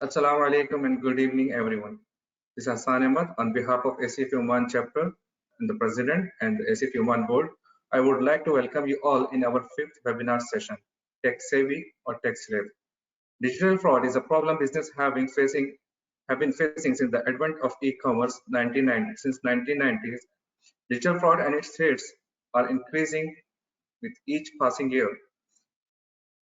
Assalamu alaikum and good evening, everyone. This is Hassan Ahmad on behalf of ACF Oman chapter and the president and the ACF Oman board. I would like to welcome you all in our fifth webinar session, Tech Savvy or Tech Slave. Digital fraud is a problem business have been facing since the advent of e-commerce since 1990s. Digital fraud and its threats are increasing with each passing year.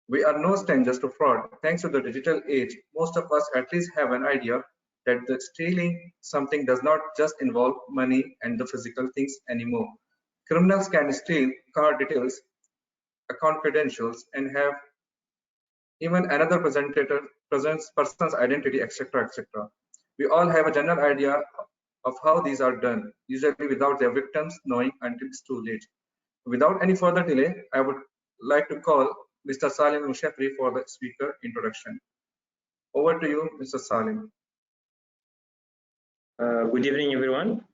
We are no strangers to fraud. Thanks to the digital age, most of us at least have an idea that the stealing something does not just involve money and the physical things anymore. Criminals can steal card details, account credentials, and have even another person's identity, etc., etc. We all have a general idea of how these are done, usually without their victims knowing until it's too late. Without any further delay, I would like to call Mr. Salim Mushafri for the speaker introduction. Over to you, Mr. Salim. Good evening, everyone.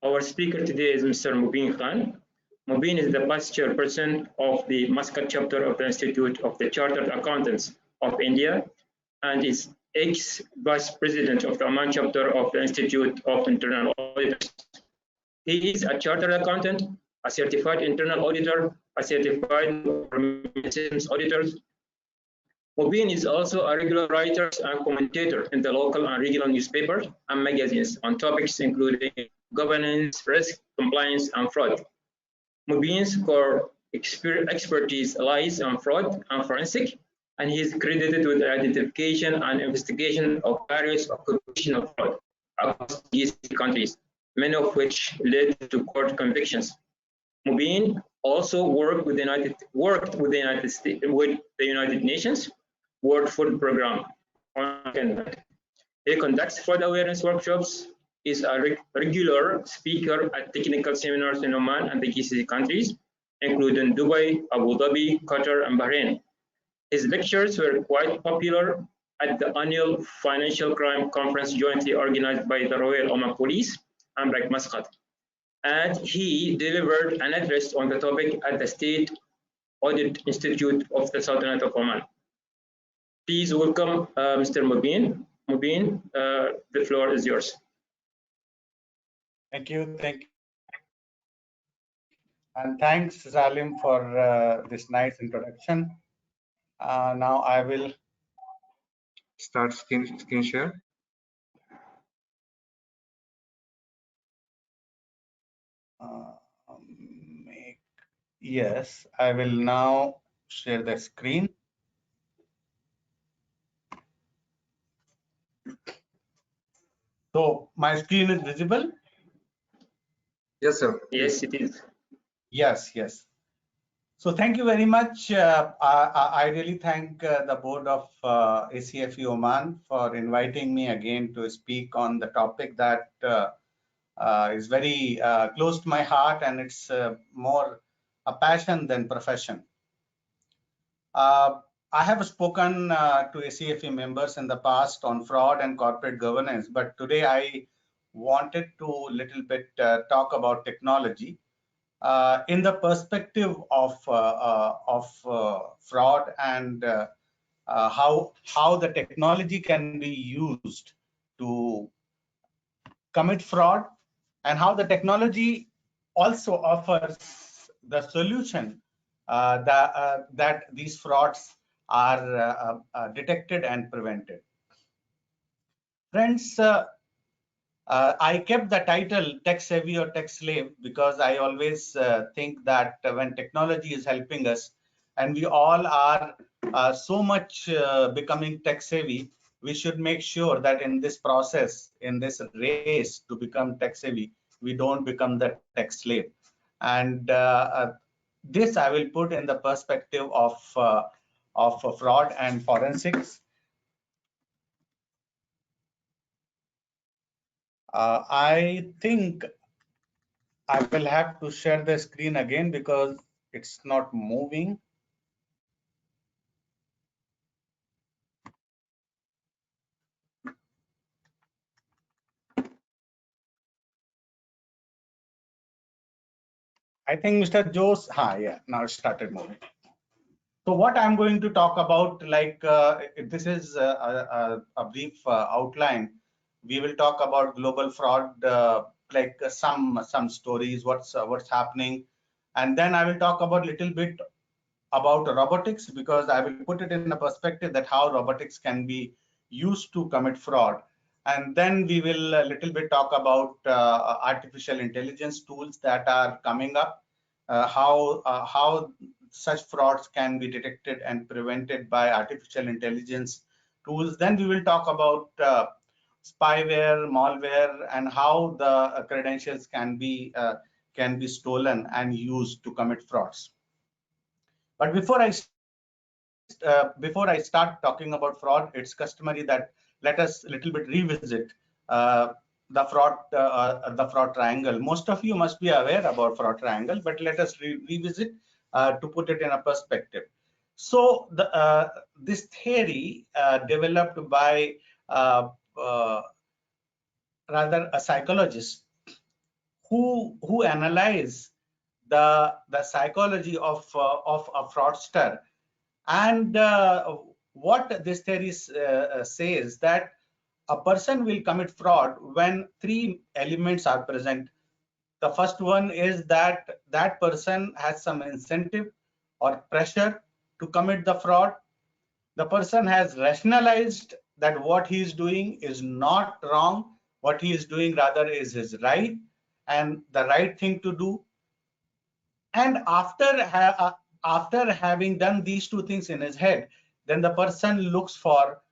Our speaker today is Mr. Mubin Khan. Mubin is the past chairperson of the Muscat chapter of the Institute of the Chartered Accountants of India and is ex-vice president of the Oman chapter of the Institute of Internal Auditors. He is a chartered accountant, a certified internal auditor, a certified auditor. Mubin is also a regular writer and commentator in the local and regional newspapers and magazines on topics including governance, risk, compliance, and fraud. Mubin's core expertise lies on fraud and forensic, and he is credited with the identification and investigation of various occupational fraud across these countries, many of which led to court convictions. Mubin also worked with the United Nations World Food Programme. He conducts fraud awareness workshops, is a regular speaker at technical seminars in Oman and the GCC countries, including Dubai, Abu Dhabi, Qatar, and Bahrain. His lectures were quite popular at the annual Financial Crime Conference jointly organized by the Royal Oman Police and BRAC Muscat. And he delivered an address on the topic at the State Audit Institute of the Sultanate of Oman. Please welcome Mr. Mubin. Mubin, the floor is yours. Thank you. And thanks, Salim, for this nice introduction. Now I will start screen share. Yes, I will now share the screen. So my screen is visible? Yes, sir. Yes, it is. Yes. So thank you very much. I really thank the board of ACFE Oman for inviting me again to speak on the topic that is very close to my heart, and it's more a passion than profession. I have spoken to ACFE members in the past on fraud and corporate governance, but today I wanted to little bit talk about technology in the perspective of fraud and how the technology can be used to commit fraud, and how the technology also offers the solution that these frauds are detected and prevented. Friends, I kept the title Tech Savvy or Tech Slave because I always think that when technology is helping us and we all are so much becoming tech savvy, we should make sure that in this process, in this race to become tech savvy, we don't become the tech slave. And this I will put in the perspective of fraud and forensics. I think I will have to share the screen again because it's not moving. I think Mr. Jose, yeah, now it started moving. So what I'm going to talk about, like this is a brief outline. We will talk about global fraud, like some stories, what's happening, and then I will talk about little bit about robotics, because I will put it in a perspective that how robotics can be used to commit fraud. And then we will a little bit talk about artificial intelligence tools that are coming up, how such frauds can be detected and prevented by artificial intelligence tools. Then we will talk about spyware, malware, and how the credentials can be stolen and used to commit frauds. But before I start talking about fraud, it's customary that let us a little bit revisit the fraud triangle. Most of you must be aware about fraud triangle, but let us revisit to put it in a perspective. So this theory developed by rather a psychologist who analyze the psychology of a fraudster. And what this theory says that a person will commit fraud when three elements are present. The first one is that that person has some incentive or pressure to commit the fraud. The person has rationalized that what he is doing is not wrong. What he is doing rather is his right and the right thing to do. And after having done these two things in his head, then the person looks for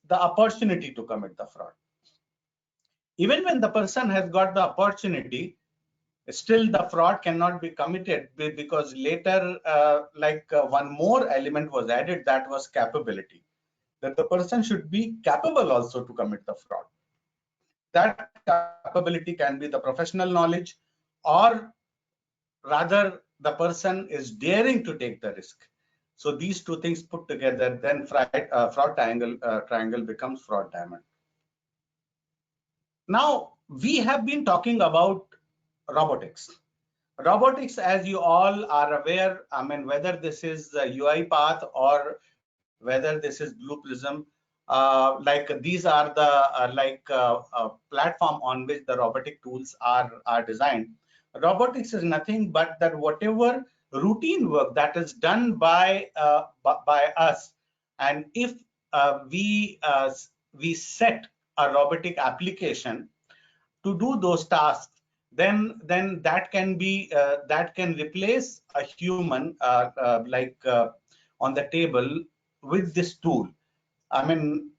the opportunity to commit the fraud. Even when the person has got the opportunity, still the fraud cannot be committed, because later one more element was added, that was capability, that the person should be capable also to commit the fraud. That capability can be the professional knowledge, or rather the person is daring to take the risk. So these two things put together, then fraud triangle becomes fraud diamond. Now we have been talking about robotics. Robotics, as you all are aware, I mean, whether this is UiPath or whether this is Blue Prism, like these are the platform on which the robotic tools are designed. Robotics is nothing but that whatever routine work that is done by us, and if we set a robotic application to do those tasks, then that can be that can replace a human on the table with this tool. I mean,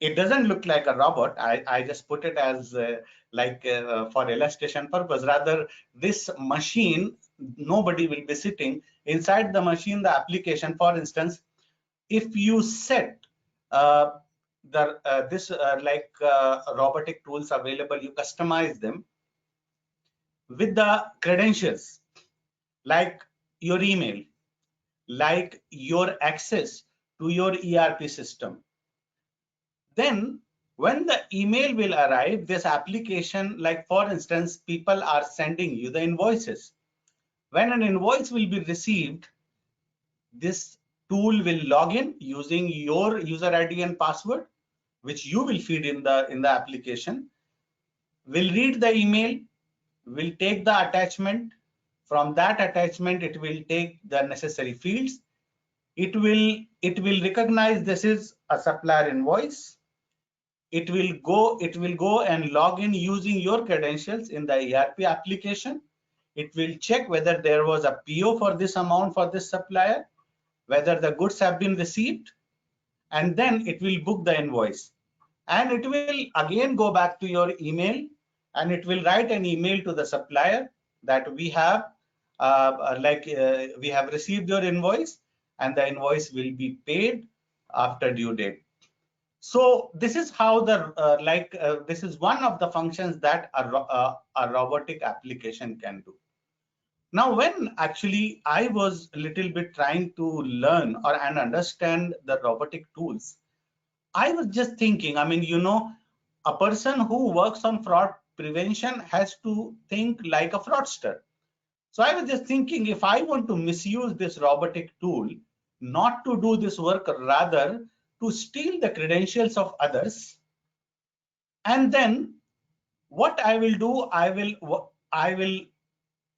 it doesn't look like a robot. I just put it as for illustration purpose. Rather, this machine, nobody will be sitting inside the machine. The application, for instance, if you set robotic tools available, you customize them with the credentials, like your email, like your access to your ERP system. Then when the email will arrive, this application, like for instance, people are sending you the invoices. When an invoice will be received, this tool will log in using your user ID and password, which you will feed in the application, will read the email, will take the attachment. From that attachment, it will take the necessary fields. It will recognize this is a supplier invoice. It will go and log in using your credentials in the ERP application. It will check whether there was a PO for this amount for this supplier, whether the goods have been received, and then it will book the invoice. And it will again go back to your email, and it will write an email to the supplier that we have received your invoice, and the invoice will be paid after due date. So this is how this is one of the functions that a robotic application can do. Now, when actually I was a little bit trying to learn and understand the robotic tools, I was just thinking, I mean, a person who works on fraud prevention has to think like a fraudster. So I was just thinking, if I want to misuse this robotic tool, not to do this work, rather to steal the credentials of others. And then what I will do, I will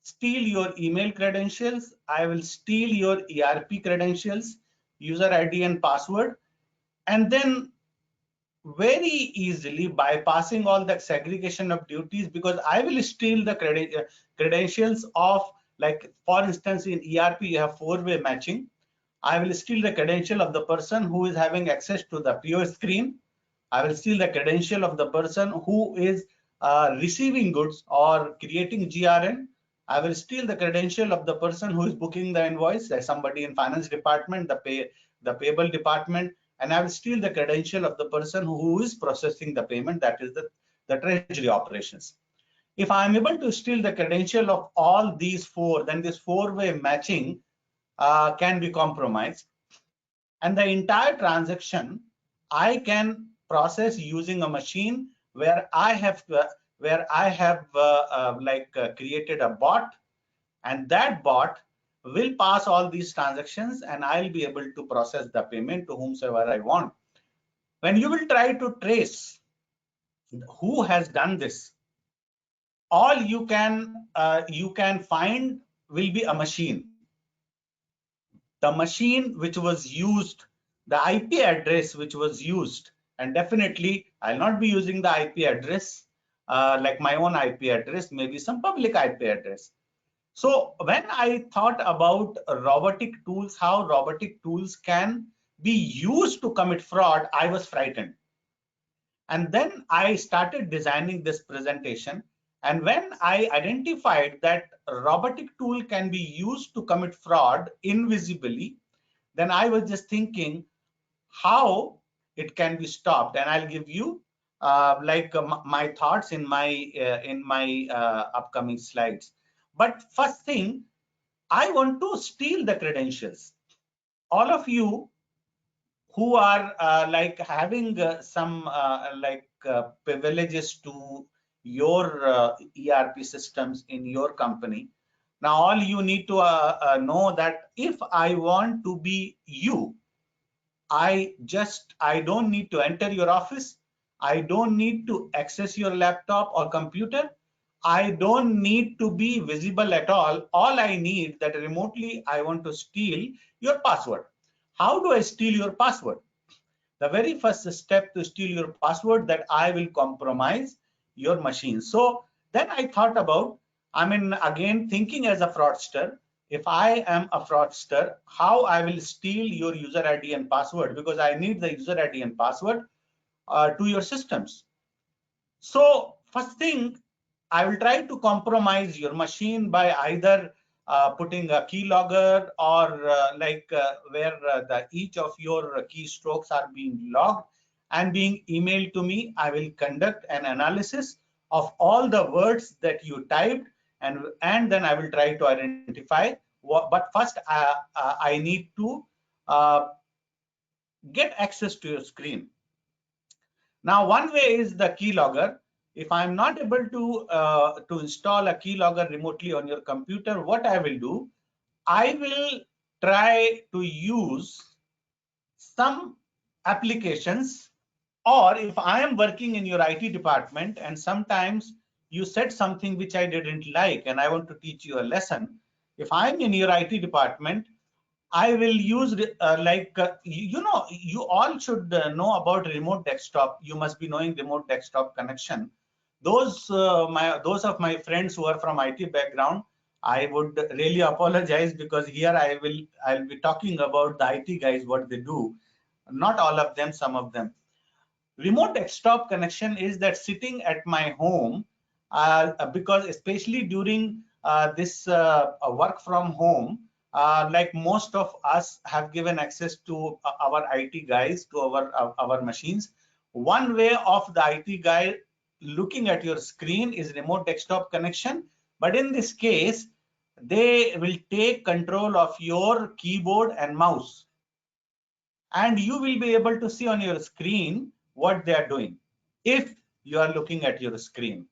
steal your email credentials, I will steal your ERP credentials, user ID and password, and then very easily bypassing all the segregation of duties, because I will steal the credentials of, like for instance in ERP you have four-way matching. I will steal the credential of the person who is having access to the POS screen. I will steal the credential of the person who is receiving goods or creating GRN. I will steal the credential of the person who is booking the invoice, like somebody in finance department, the payable department, and I will steal the credential of the person who is processing the payment, that is the treasury operations. If I am able to steal the credential of all these four, then this four-way matching can be compromised, and the entire transaction I can process using a machine where I have created a bot, and that bot will pass all these transactions, and I'll be able to process the payment to whomsoever I want. When you will try to trace who has done this, all you can find will be a machine. The machine which was used, the IP address which was used, and definitely I'll not be using the IP address like my own IP address, maybe some public IP address. So when I thought about robotic tools, how robotic tools can be used to commit fraud, I was frightened. And then I started designing this presentation. And when I identified that a robotic tool can be used to commit fraud invisibly, then I was just thinking how it can be stopped. And I'll give you my thoughts in my upcoming slides. But first thing, I want to steal the credentials. All of you who are having some privileges to your ERP systems in your company. Now, all you need to know that if I want to be you, I don't need to enter your office. I don't need to access your laptop or computer. I don't need to be visible at all. All I need that remotely, I want to steal your password. How do I steal your password? The very first step to steal your password, that I will compromise your machine. So then I thought about, again, thinking as a fraudster, if I am a fraudster, how I will steal your user ID and password, because I need the user ID and password to your systems. So first thing, I will try to compromise your machine by either putting a keylogger or where each of your keystrokes are being logged and being emailed to me. I will conduct an analysis of all the words that you typed, and then I will try to identify what. But first, I need to get access to your screen. Now, one way is the keylogger. If I'm not able to install a keylogger remotely on your computer, what I will do, I will try to use some applications, or if I am working in your IT department and sometimes you said something which I didn't like and I want to teach you a lesson. If I'm in your IT department, I will use you all should know about remote desktop. You must be knowing remote desktop connection. Those of my friends who are from IT background, I would really apologize, because here I'll be talking about the IT guys, what they do. Not all of them, some of them. Remote desktop connection is that sitting at my home, because especially during this work from home, like most of us have given access to our IT guys, to our machines. One way of the IT guy looking at your screen is remote desktop connection, but in this case, they will take control of your keyboard and mouse, and you will be able to see on your screen what they are doing if you are looking at your screen.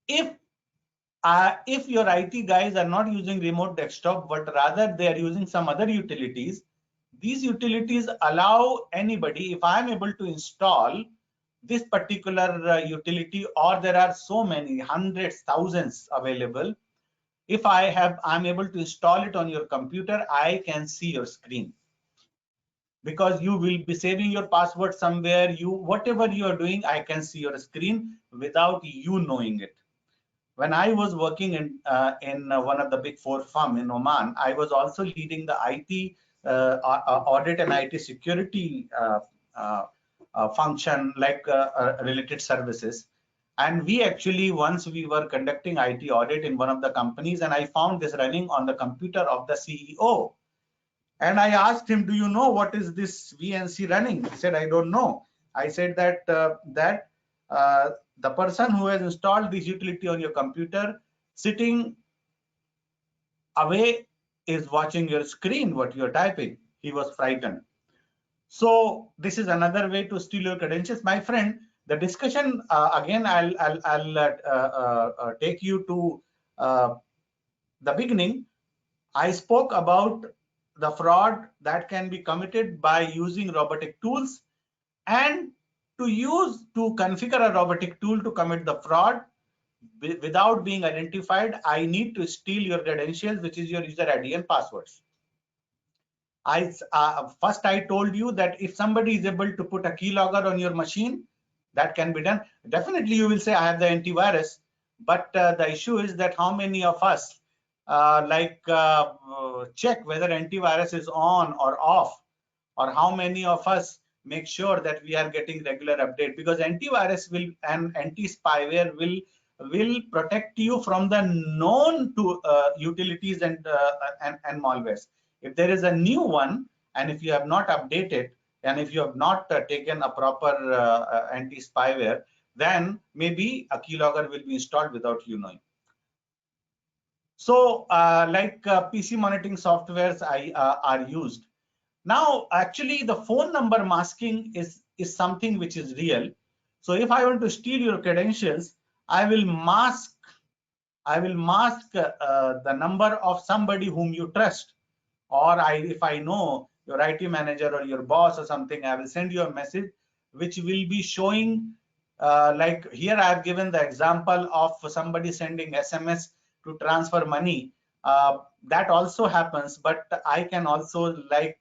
If if your IT guys are not using remote desktop, but rather they are using some other utilities, these utilities allow anybody, if I am able to install this particular utility, or there are so many hundreds, thousands available, if I'm able to install it on your computer, I can see your screen, because you will be saving your password somewhere. Whatever you are doing, I can see your screen without you knowing it. When I was working in one of the big four firm in Oman, I was also leading the IT audit and IT security function, like related services. And we actually, once we were conducting IT audit in one of the companies, and I found this running on the computer of the CEO. And I asked him, do you know what is this VNC running? He said, I don't know. I said that the person who has installed this utility on your computer, sitting away, is watching your screen, what you're typing. He was frightened. So this is another way to steal your credentials. My friend, the discussion, again, I'll take you to the beginning. I spoke about the fraud that can be committed by using robotic tools, and to configure a robotic tool to commit the fraud without being identified, I need to steal your credentials, which is your user ID and passwords. First I told you that if somebody is able to put a keylogger on your machine, that can be done. Definitely you will say I have the antivirus, but the issue is that how many of us check whether antivirus is on or off, or how many of us make sure that we are getting regular update, because antivirus will and anti-spyware will protect you from the known to utilities and malwares. If there is a new one, and if you have not updated, and if you have not taken a proper anti-spyware, then maybe a keylogger will be installed without you knowing. So PC monitoring softwares are used. Now, actually, the phone number masking is something which is real. So if I want to steal your credentials, I will mask the number of somebody whom you trust, or if I know your IT manager or your boss or something, I will send you a message which will be showing, like here I have given the example of somebody sending SMS to transfer money. That also happens, but I can also, like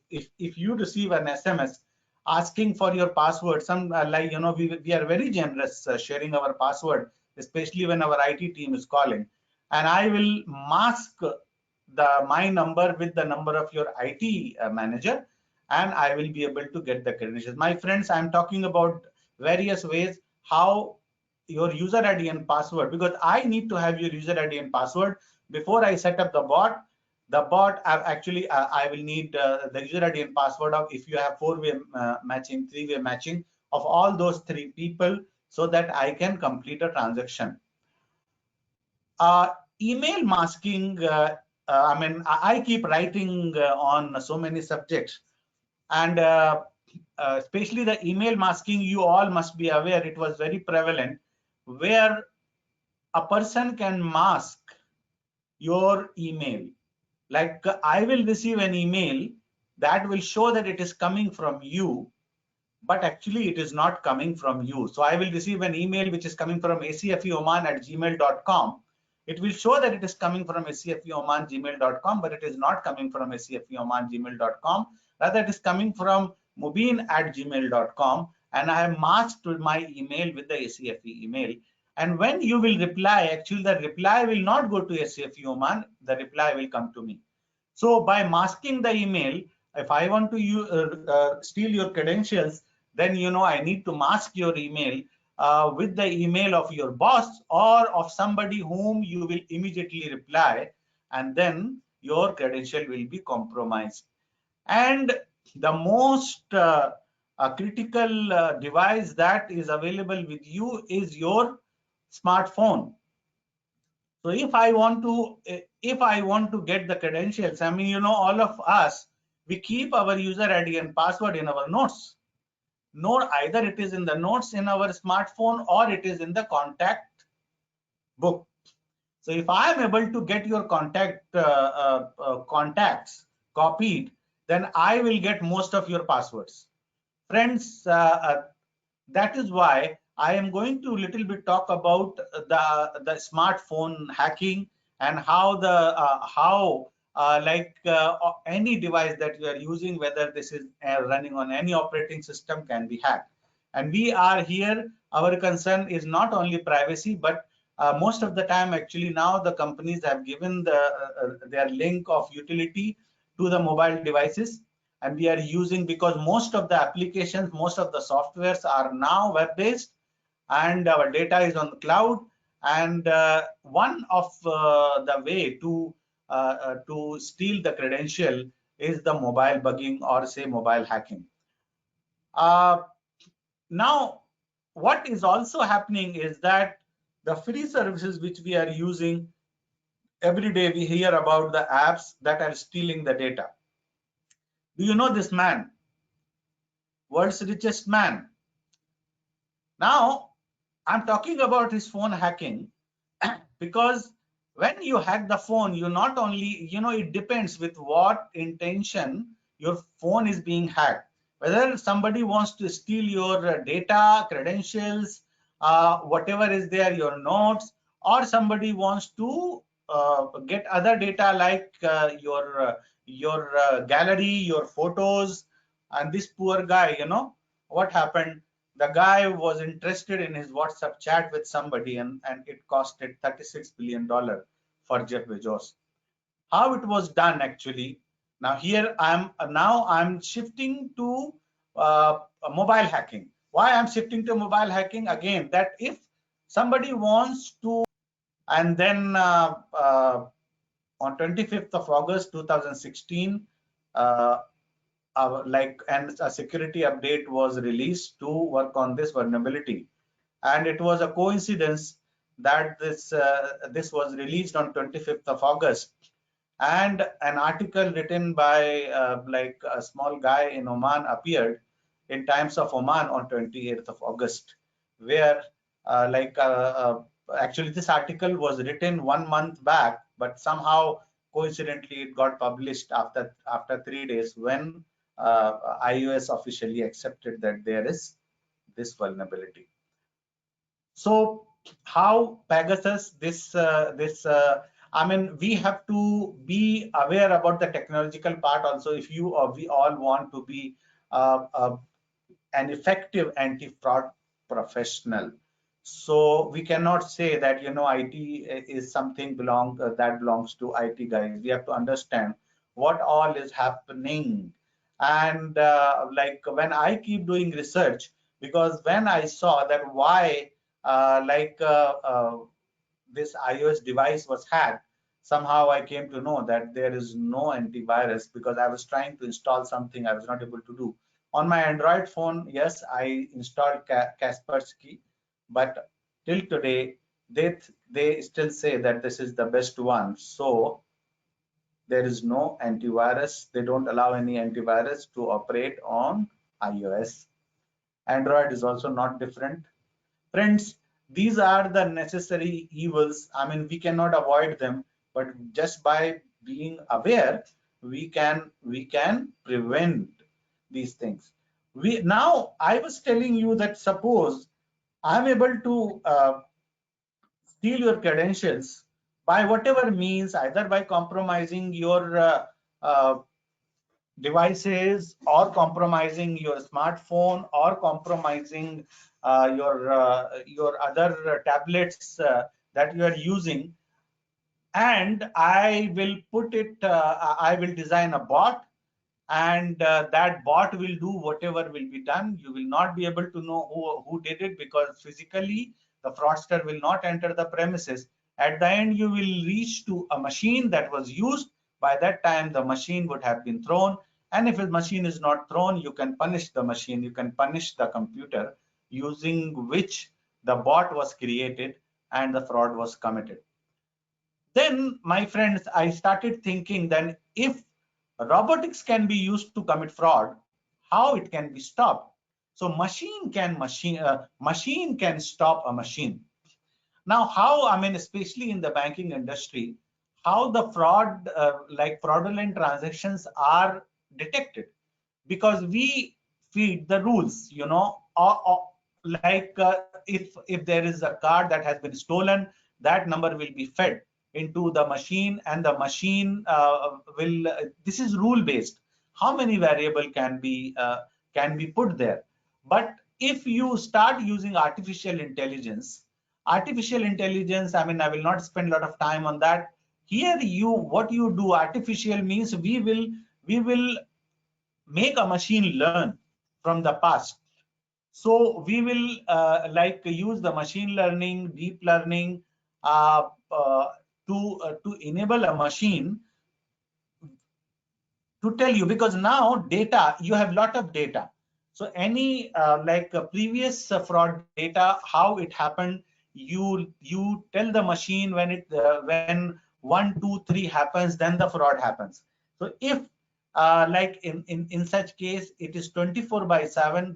if you receive an SMS asking for your password, we are very generous sharing our password, especially when our IT team is calling, and I will mask my number with the number of your IT manager, and I will be able to get the credentials. My friends, I'm talking about various ways how your user ID and password, because I need to have your user ID and password before I set up the bot. The bot, I will need the user ID and password of, if you have 4-way matching, 3-way matching of all those 3 people, so that I can complete a transaction. Email masking, I keep writing on so many subjects, and especially the email masking, you all must be aware, it was very prevalent, where a person can mask your email. Like I will receive an email that will show that it is coming from you, but actually it is not coming from you. So I will receive an email which is coming from acfeoman@gmail.com. It will show that it is coming from acfeoman@gmail.com, but it is not coming from acfeoman@gmail.com. Rather, it is coming from mubin@gmail.com, and I have masked my email with the ACFE email. And when you will reply, actually the reply will not go to ACFE Oman, the reply will come to me. So by masking the email, if I want to steal your credentials, then I need to mask your email with the email of your boss or of somebody whom you will immediately reply, and then your credential will be compromised. And the most critical device that is available with you is your smartphone. So if I want to get the credentials, all of us, we keep our user ID and password in our notes. Either it is in the notes in our smartphone or it is in the contact book. So if I am able to get your contacts copied, then I will get most of your passwords. Friends, that is why I am going to little bit talk about the smartphone hacking and how any device that you are using, whether this is running on any operating system, can be hacked. And we are here, our concern is not only privacy, but most of the time actually now the companies have given their link of utility to the mobile devices, and we are using, because most of the applications, most of the softwares are now web-based, and our data is on the cloud. And one of the way to steal the credential is the mobile bugging, or say mobile hacking. Now, what is also happening is that the free services which we are using every day, we hear about the apps that are stealing the data. Do you know this man? World's richest man. Now, I'm talking about his phone hacking because when you hack the phone, you not only, it depends with what intention your phone is being hacked. Whether somebody wants to steal your data, credentials, whatever is there, your notes, or somebody wants to get other data like your gallery, your photos. And this poor guy, what happened? The guy was interested in his WhatsApp chat with somebody, and it costed $36 billion for Jeff Bezos. How it was done actually? Now here I'm shifting to mobile hacking. Why I'm shifting to mobile hacking? Again, that if somebody wants to, and then on 25th of August 2016, and a security update was released to work on this vulnerability. And it was a coincidence that this was released on 25th of August, and an article written by a small guy in Oman appeared in Times of Oman on 28th of August, where actually this article was written 1 month back, but somehow coincidentally it got published after 3 days, when iOS officially accepted that there is this vulnerability. So how Pegasus, I mean, we have to be aware about the technological part also, if you or we all want to be an effective anti-fraud professional. So we cannot say that IT is something that belongs to IT guys. We have to understand what all is happening. And when I keep doing research, because when I saw that why this iOS device was hacked, somehow I came to know that there is no antivirus, because I was trying to install something I was not able to do. On my Android phone, yes, I installed Kaspersky, but till today, they still say that this is the best one. So there is no antivirus. They don't allow any antivirus to operate on iOS. Android is also not different. Friends, these are the necessary evils. I mean, we cannot avoid them, but just by being aware, we can prevent these things. Now I was telling you that suppose I'm able to steal your credentials by whatever means, either by compromising your devices, or compromising your smartphone, or compromising your other tablets that you are using, and I will I will design a bot, and that bot will do whatever will be done. You will not be able to know who did it, because physically the fraudster will not enter the premises. At the end, you will reach to a machine that was used. By that time, the machine would have been thrown. And if a machine is not thrown, you can punish the machine, you can punish the computer using which the bot was created and the fraud was committed. Then, my friends, I started thinking, then if robotics can be used to commit fraud, how it can be stopped? So machine can stop a machine. Now, how, I mean, especially in the banking industry, how the fraud, like fraudulent transactions are detected, because we feed the rules, you know, or like if there is a card that has been stolen, that number will be fed into the machine, and the machine will. This is rule based. How many variable can be put there? But if you start using artificial intelligence, I mean, I will not spend a lot of time on that. Here, what you do, artificial means we will make a machine learn from the past. So we will like use the machine learning, deep learning to enable a machine to tell you, because now data, you have lot of data. So any like previous fraud data, how it happened, you tell the machine when 1, 2, 3 happens, then the fraud happens. So if like in such case, it is 24/7,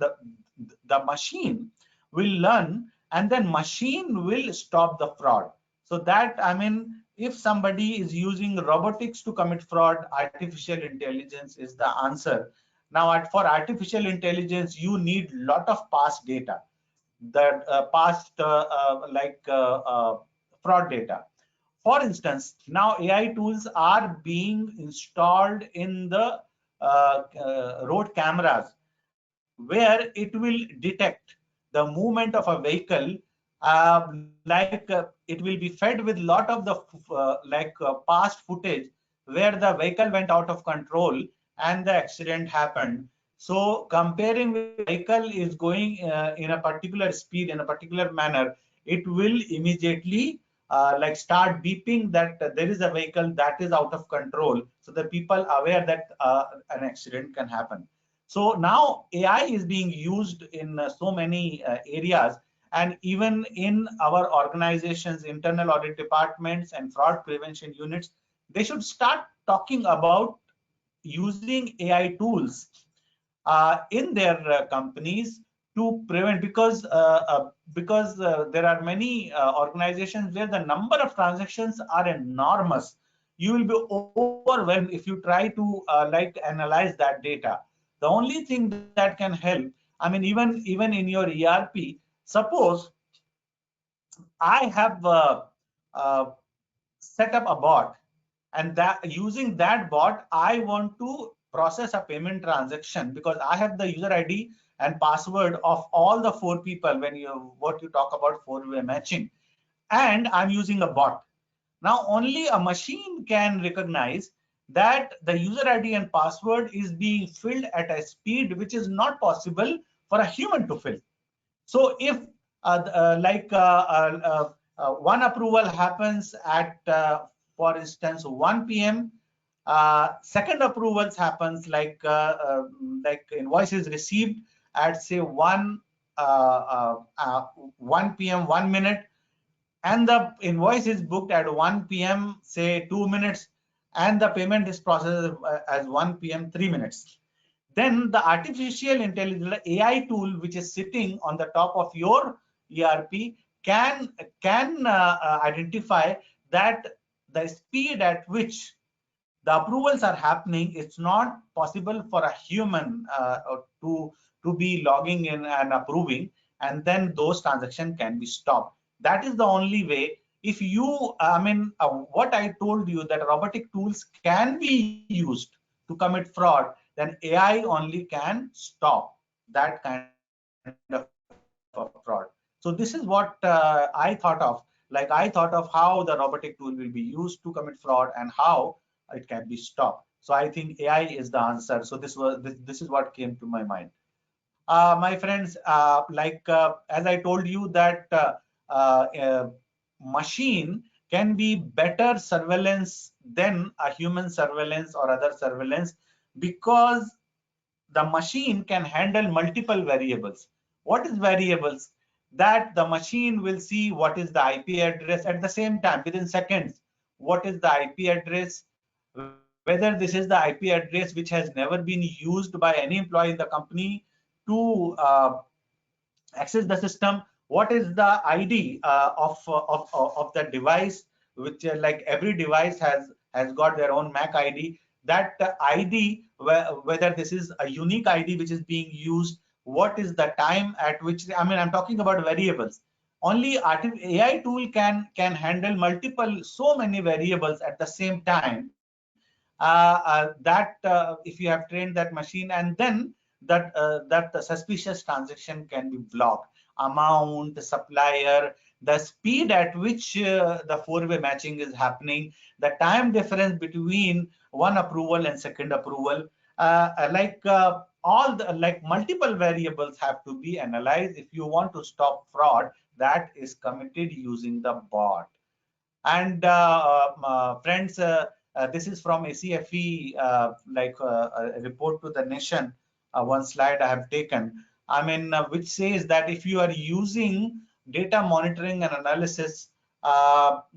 the machine will learn, and then machine will stop the fraud. So that, I mean, if somebody is using robotics to commit fraud, artificial intelligence is the answer. Now, for artificial intelligence, you need lot of past data, that past fraud data. For instance, now AI tools are being installed in the road cameras, where it will detect the movement of a vehicle, it will be fed with lot of the past footage where the vehicle went out of control and the accident happened. So comparing with vehicle is going in a particular speed, in a particular manner, it will immediately like start beeping that there is a vehicle that is out of control, so the people are aware that an accident can happen. So now AI is being used in so many areas, and even in our organizations, internal audit departments and fraud prevention units, they should start talking about using AI tools in their companies to prevent, because there are many organizations where the number of transactions are enormous. You will be overwhelmed if you try to like analyze that data. The only thing that can help, I mean, even in your ERP, suppose I have set up a bot, and that using that bot, I want to process a payment transaction, because I have the user ID and password of all the 4 people when you talk about 4-way matching, and I'm using a bot. Now only a machine can recognize that the user ID and password is being filled at a speed which is not possible for a human to fill. So if one approval happens at, for instance, 1 p.m., second approvals happens like invoice is received at say 1 p.m. 1 minute, and the invoice is booked at 1 p.m. say 2 minutes, and the payment is processed as 1 p.m. 3 minutes. Then the artificial intelligence AI tool, which is sitting on the top of your ERP, can identify that the speed at which the approvals are happening, it's not possible for a human to be logging in and approving, and then those transactions can be stopped. That is the only way. If you, I mean, what I told you, that robotic tools can be used to commit fraud, then AI only can stop that kind of fraud. So this is what I thought of. Like, I thought of how the robotic tool will be used to commit fraud and how it can be stopped. So I think AI is the answer. So this is what came to my mind. My friends, as I told you that machine can be better surveillance than a human surveillance or other surveillance, because the machine can handle multiple variables. What is variables? That the machine will see what is the IP address at the same time, within seconds. What is the IP address? Whether this is the IP address which has never been used by any employee in the company to access the system. what is the ID of the device, which like every device has got their own MAC ID. That ID, whether this is a unique ID which is being used, what is the time at which, I mean, I'm talking about variables. Only AI tool can handle multiple, so many variables at the same time. If you have trained that machine, and then that the suspicious transaction can be blocked. Amount, the supplier, the speed at which the four-way matching is happening, the time difference between one approval and second approval, all the multiple variables have to be analyzed if you want to stop fraud that is committed using the bot. And friends, this is from ACFE, a report to the nation. One slide I have taken, I mean, which says that if you are using data monitoring and analysis,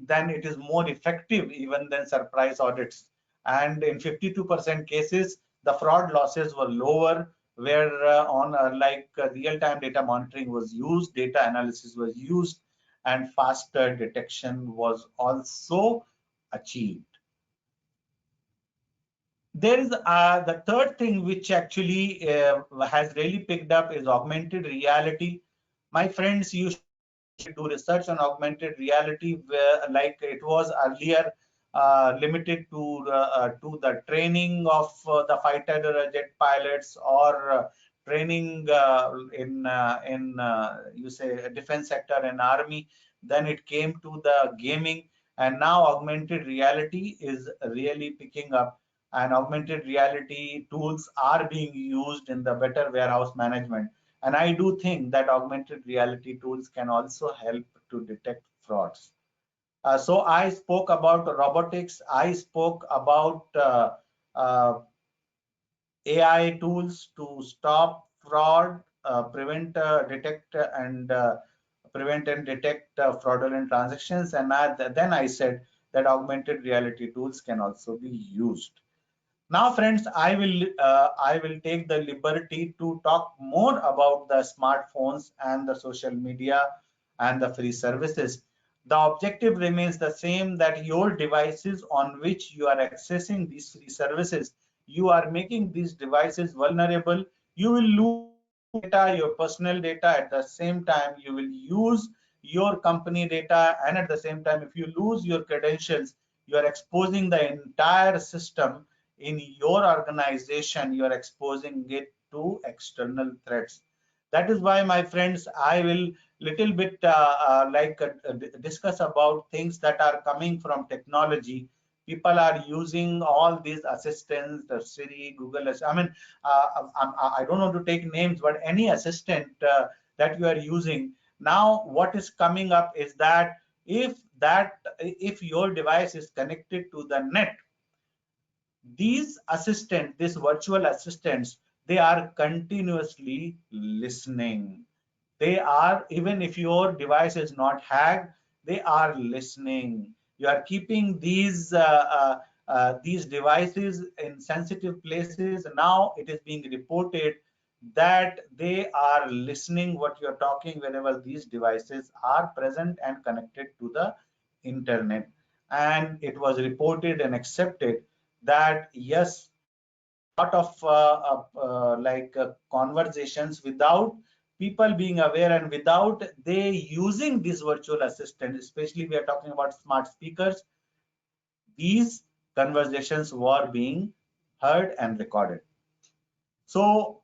then it is more effective even than surprise audits. And in 52% cases, the fraud losses were lower, where real-time data monitoring was used, data analysis was used, and faster detection was also achieved. There is the third thing which actually has really picked up is augmented reality. My friends, you should do research on augmented reality, where like it was earlier limited to the training of the fighter jet pilots, or training in you say defense sector and army. Then it came to the gaming, and now augmented reality is really picking up, and augmented reality tools are being used in the better warehouse management. And I do think that augmented reality tools can also help to detect frauds. So I spoke about robotics. I spoke about AI tools to stop fraud, prevent, detect, and detect fraudulent transactions. And then I said that augmented reality tools can also be used. Now, friends, I will take the liberty to talk more about the smartphones and the social media and the free services. The objective remains the same, that your devices on which you are accessing these free services, you are making these devices vulnerable. You will lose data, your personal data. At the same time, you will use your company data, and at the same time, if you lose your credentials, you are exposing the entire system in your organization, you are exposing it to external threats. That is why, my friends, I will little bit discuss about things that are coming from technology. People are using all these assistants, the Siri, Google. I mean, I don't want to take names, but any assistant that you are using now, what is coming up is that if your device is connected to the net, these assistants, these virtual assistants, they are continuously listening. They are, even if your device is not hacked, they are listening. You are keeping these devices in sensitive places. Now it is being reported that they are listening what you're talking whenever these devices are present and connected to the internet. And it was reported and accepted that yes, lot of conversations without people being aware and without they using this virtual assistant, especially we are talking about smart speakers, these conversations were being heard and recorded. So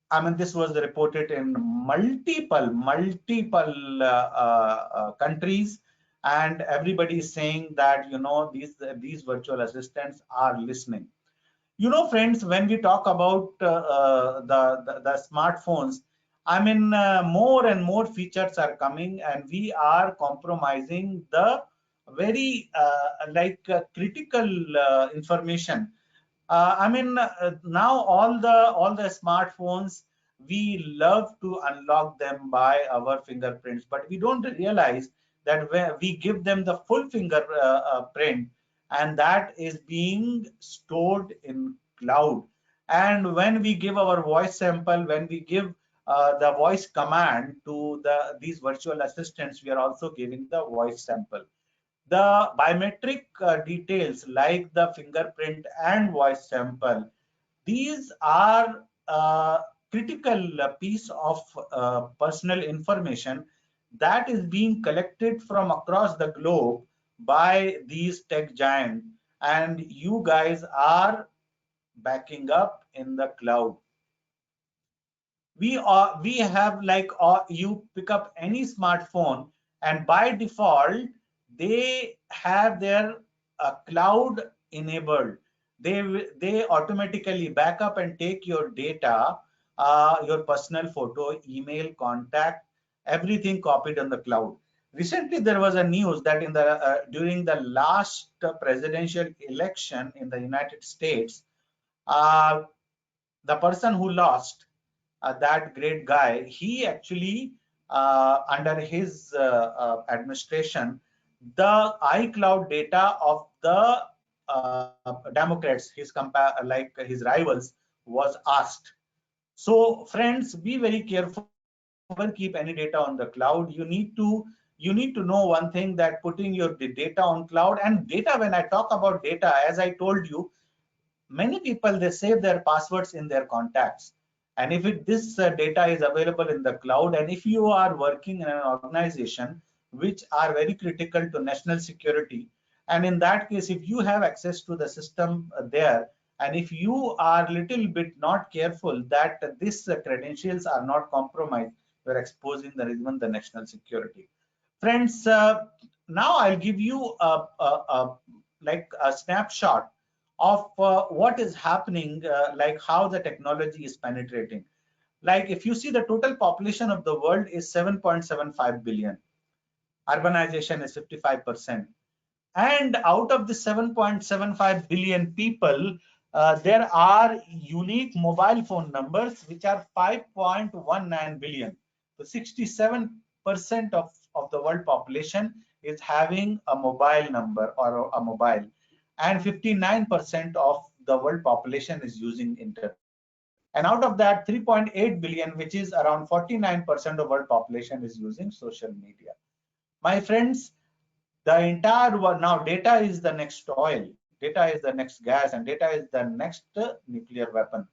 I mean, this was reported in multiple countries, and everybody is saying that, you know, these virtual assistants are listening. You know, friends, when we talk about the smartphones, I mean, more and more features are coming, and we are compromising the very critical information. I mean, now all the smartphones, we love to unlock them by our fingerprints, but we don't realize that when we give them the full fingerprint, and that is being stored in cloud. And when we give our voice sample, when we give the voice command to these virtual assistants, we are also giving the voice sample. The biometric details like the fingerprint and voice sample, these are critical piece of personal information that is being collected from across the globe by these tech giants, and you guys are backing up in the cloud. We have like, you pick up any smartphone and by default they have their cloud enabled. They automatically back up and take your data, your personal photo, email, contact, everything copied on the cloud. Recently there was a news that in the during the last presidential election in the United States, uh, the person who lost, that great guy, he actually, under his administration, the iCloud data of the Democrats, like his rivals, was asked. So friends, be very careful, never keep any data on the cloud. You need to know one thing, that putting your data on cloud, and data, when I talk about data, as I told you, many people, they save their passwords in their contacts, and if this data is available in the cloud, and if you are working in an organization which are very critical to national security, and in that case, if you have access to the system there, and if you are little bit not careful that these credentials are not compromised, you're exposing even the national security. Friends, now I'll give you like a snapshot of what is happening, like how the technology is penetrating. Like if you see, the total population of the world is 7.75 billion. Urbanization is 55%. And out of the 7.75 billion people, there are unique mobile phone numbers, which are 5.19 billion. So 67% of the world population is having a mobile number or a mobile, and 59% of the world population is using internet. And out of that, 3.8 billion, which is around 49% of world population, is using social media. My friends, the entire world, now data is the next oil, data is the next gas, and data is the next nuclear weapon.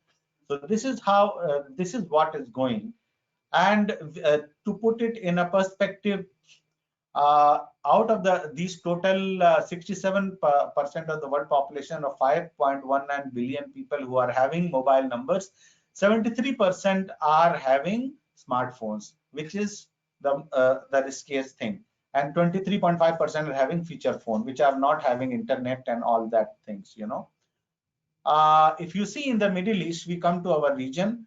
So this is how, this is what is going. And to put it in a perspective, out of these total 67% of the world population of 5.19 billion people who are having mobile numbers, 73% are having smartphones, which is the riskiest thing, and 23.5% are having feature phone, which are not having internet and all that things, you know. If you see in the Middle East, we come to our region,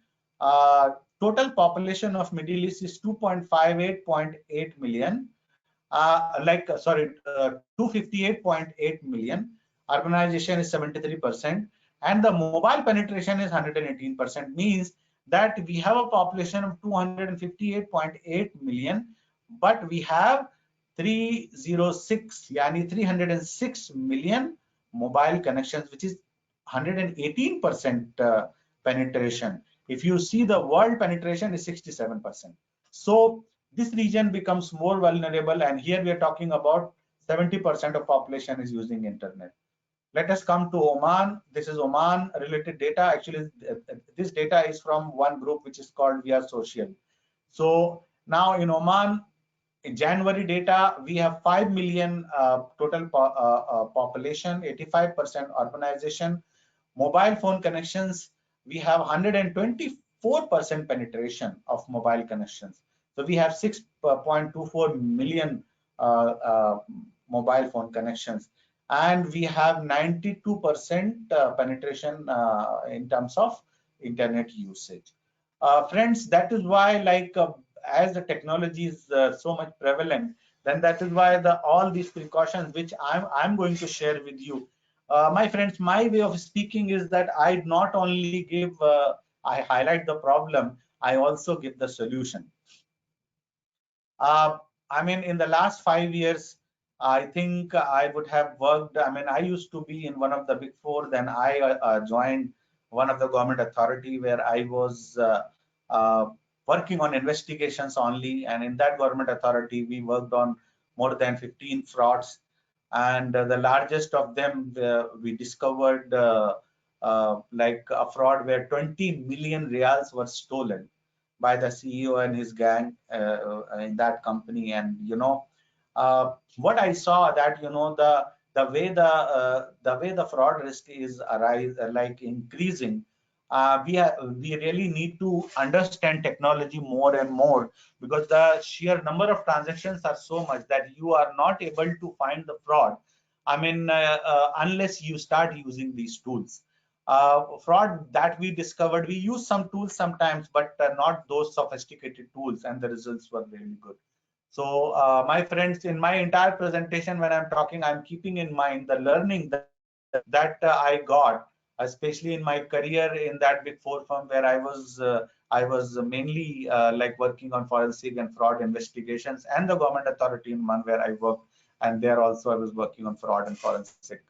total population of Middle East is 258.8 million, 258.8 million. Urbanization is 73%, and the mobile penetration is 118%, means that we have a population of 258.8 million, but we have 306 million mobile connections, which is 118% penetration. If you see, the world penetration is 67%. So this region becomes more vulnerable, and here we are talking about 70% of population is using internet. Let us come to Oman. This is Oman related data. Actually, this data is from one group which is called We Are Social. So now in Oman, in January data, we have 5 million total population, 85% urbanization. Mobile phone connections, we have 124% penetration of mobile connections. So we have 6.24 million mobile phone connections, and we have 92% penetration in terms of internet usage. Friends, that is why, like, as the technology is so much prevalent, then that is why all these precautions which I'm going to share with you. My friends, my way of speaking is that I not only give, I highlight the problem, I also give the solution. I mean, in the last 5 years, I think I would have worked. I mean, I used to be in one of the big four. Then I joined one of the government authority where I was working on investigations only, and in that government authority we worked on more than 15 frauds, and the largest of them we discovered like a fraud where 20 million reals were stolen by the CEO and his gang in that company. And what I saw that the way the fraud risk is like increasing, we really need to understand technology more and more, because the sheer number of transactions are so much that you are not able to find the fraud. I mean, unless you start using these tools. Fraud that we discovered, we use some tools sometimes, but not those sophisticated tools, and the results were really good. So, my friends, in my entire presentation, when I'm talking, I'm keeping in mind the learning that I got, especially in my career in that Big Four firm where I was mainly like working on forensic and fraud investigations, and the government authority in one where I worked, and there also I was working on fraud and forensic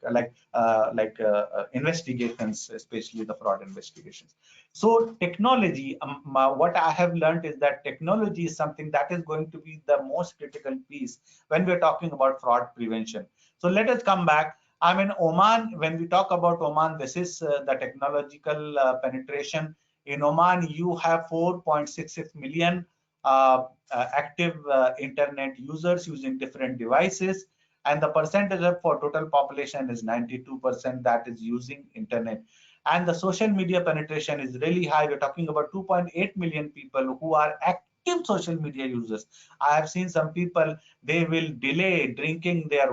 investigations, especially the fraud investigations. So technology, what I have learned is that technology is something that is going to be the most critical piece when we're talking about fraud prevention. So let us come back. I mean, Oman, when we talk about Oman, this is the technological penetration. In Oman, you have 4.66 million active internet users using different devices, and the percentage of for total population is 92% that is using internet. And the social media penetration is really high. We're talking about 2.8 million people who are active social media users. I have seen some people, they will delay drinking their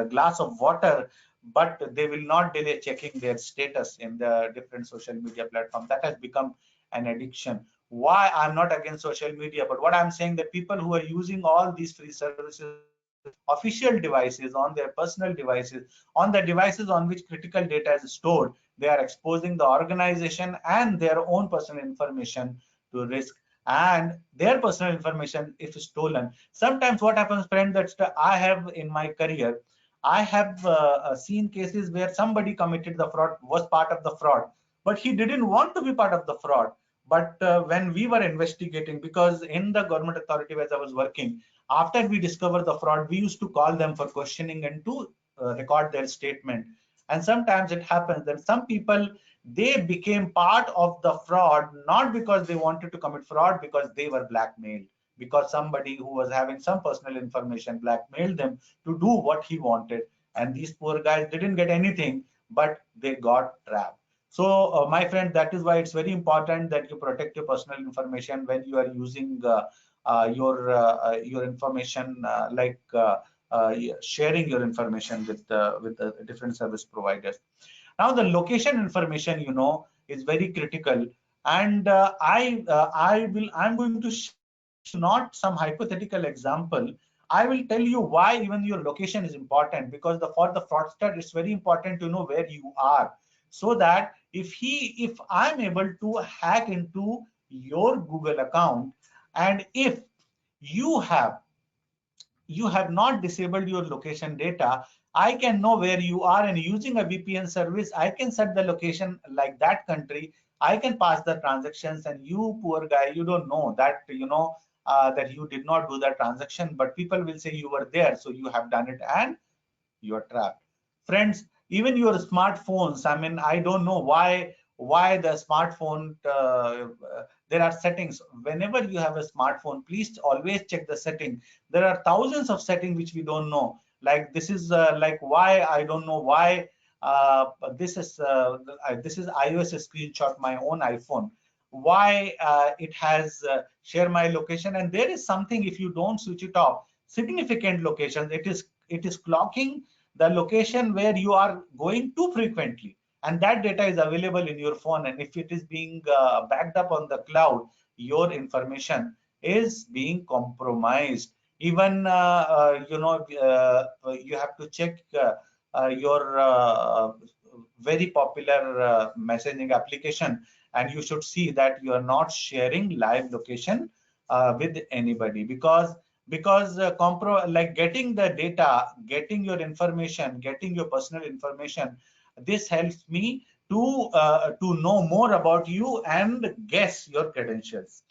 glass of water, but they will not delay checking their status in the different social media platforms. That has become an addiction. Why? I'm not against social media, but what I'm saying, that people who are using all these free services, official devices, on their personal devices, on the devices on which critical data is stored, they are exposing the organization and their own personal information to risk. And their personal information, if stolen, sometimes what happens, friend, that I have in my career, I have seen cases where somebody committed the fraud, was part of the fraud, but he didn't want to be part of the fraud. But when we were investigating, because in the government authority where I was working, after we discovered the fraud, we used to call them for questioning and to record their statement. And sometimes it happens that some people, they became part of the fraud, not because they wanted to commit fraud, because they were blackmailed, because somebody who was having some personal information blackmailed them to do what he wanted. And these poor guys didn't get anything, but they got trapped. So, my friend, that is why it's very important that you protect your personal information when you are using your information, sharing your information with the different service providers. Now, the location information, is very critical, and I'm going to not some hypothetical example. I will tell you why even your location is important, because for the fraudster, it's very important to know where you are, so that if I'm able to hack into your Google account, and if you have not disabled your location data, I can know where you are, and using a VPN service, I can set the location like that country. I can pass the transactions, and you poor guy, you don't know that, that you did not do that transaction, but people will say you were there, so you have done it, and you are trapped. Friends, even your smartphones, I mean, I don't know why the smartphone, there are settings. Whenever you have a smartphone, please always check the setting. There are thousands of settings which we don't know. Like this is like why, I don't know why this is iOS screenshot, my own iPhone, why it has share my location, and there is something, if you don't switch it off, significant locations, it is clocking the location where you are going too frequently, and that data is available in your phone, and if it is being backed up on the cloud, your information is being compromised. Even you have to check your very popular messaging application, and you should see that you are not sharing live location with anybody, because like getting the data, getting your information, getting your personal information, this helps me to know more about you and guess your credentials.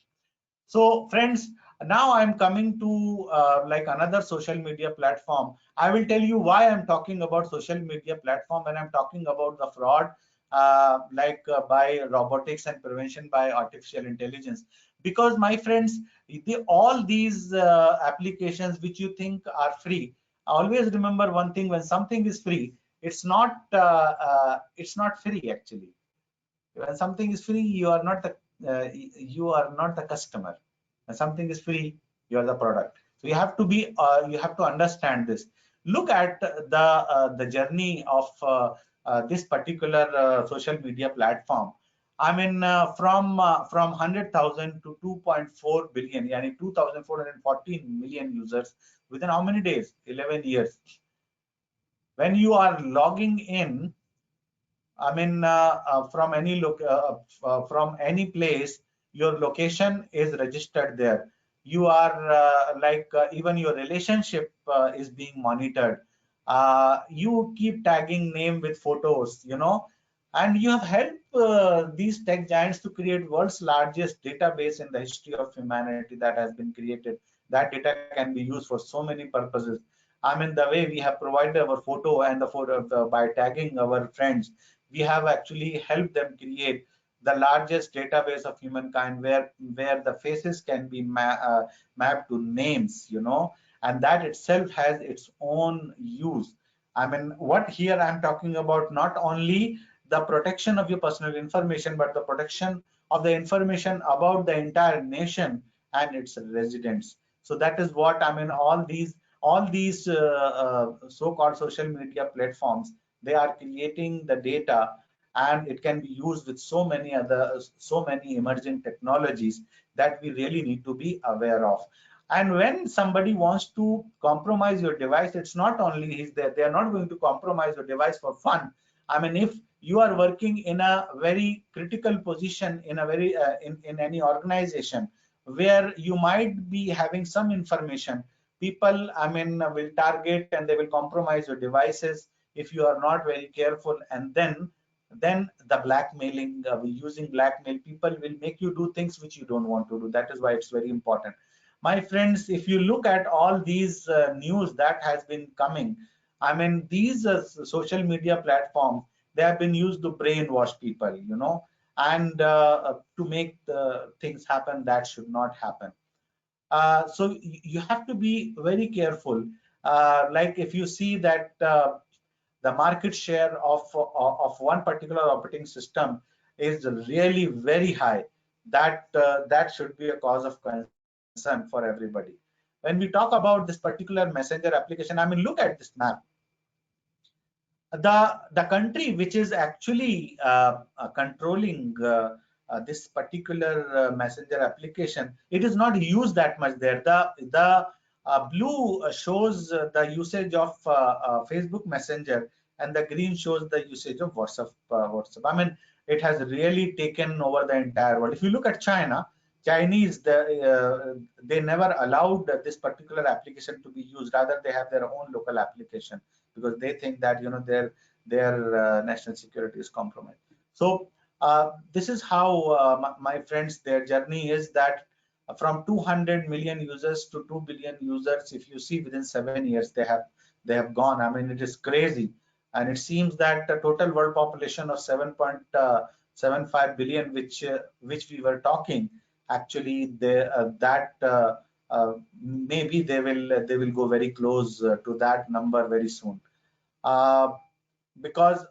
So friends, now I'm coming to like another social media platform. I will tell you why I'm talking about social media platform when I'm talking about the fraud by robotics and prevention by artificial intelligence. Because my friends, all these applications which you think are free, always remember one thing: when something is free, it's not free actually. When something is free, you are not the customer. When something is free, you are the product. So you have to understand this. Look at the journey of this particular social media platform. I mean, from 100,000 to 2.4 billion, yani 2,414 million users within how many days? 11 years. When you are logging in, I mean, from any place, your location is registered there. You are even your relationship is being monitored. You keep tagging name with photos, you know, and you have helped these tech giants to create world's largest database in the history of humanity that has been created. That data can be used for so many purposes. I mean, the way we have provided our photo and the photo by tagging our friends, we have actually helped them create the largest database of humankind where the faces can be mapped to names, you know, and that itself has its own use. I mean, what here I'm talking about, not only the protection of your personal information, but the protection of the information about the entire nation and its residents. So that is what I mean. All these so-called social media platforms, they are creating the data, and it can be used with so many emerging technologies that we really need to be aware of. And when somebody wants to compromise your device, it's not only is that they are not going to compromise your device for fun. I mean, if you are working in a very critical position in a very in any organization where you might be having some information, people, I mean, will target and they will compromise your devices if you are not very careful. And then the blackmailing, using blackmail, people will make you do things which you don't want to do. That is why it's very important. My friends, if you look at all these news that has been coming, I mean, these social media platforms, they have been used to brainwash people, you know, and to make the things happen that should not happen. So you have to be very careful. Like if you see that the market share of one particular operating system is really very high, that should be a cause of concern for everybody. When we talk about this particular messenger application, I mean, look at this map. The country which is actually controlling this particular messenger application, it is not used that much there. The blue shows the usage of Facebook Messenger, and the green shows the usage of WhatsApp. I mean, it has really taken over the entire world. If you look at China, Chinese, they never allowed this particular application to be used. Rather, they have their own local application because they think that, you know, their national security is compromised. So this is how my friends, their journey is, that from 200 million users to 2 billion users, if you see within 7 years, they have gone. I mean, it is crazy. And it seems that the total world population of 7.75 billion, which we were talking, actually maybe they will go very close to that number very soon. Because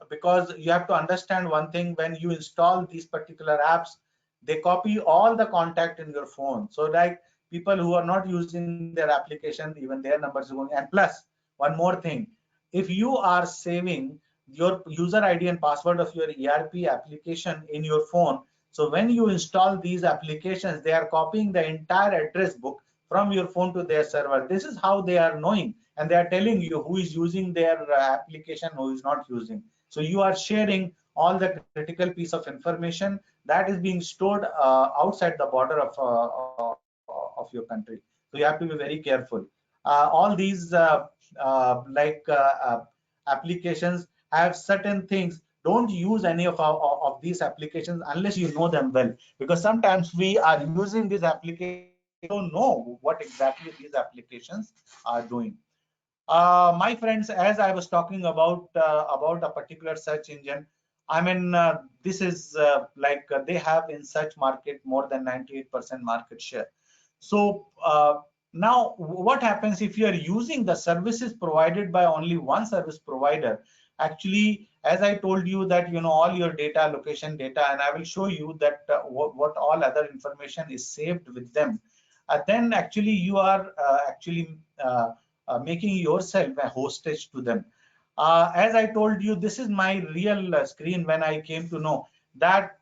you have to understand one thing: when you install these particular apps, they copy all the contact in your phone. So like people who are not using their application, even their numbers are going. And plus, one more thing: if you are saving your user ID and password of your ERP application in your phone, so when you install these applications, they are copying the entire address book from your phone to their server. This is how they are knowing, and they are telling you who is using their application, who is not using. So you are sharing all the critical piece of information that is being stored outside the border of your country. So you have to be very careful. All these applications have certain things don't use any of these applications unless you know them well, because sometimes we are using these applications, we don't know what exactly these applications are doing. My friends, as I was talking about a particular search engine, I mean, this is they have in search market more than 98% market share. So now what happens if you are using the services provided by only one service provider? Actually, as I told you that, you know, all your data, location data, and I will show you that what all other information is saved with them. Then actually you are making yourself a hostage to them. As I told you, this is my real screen when I came to know that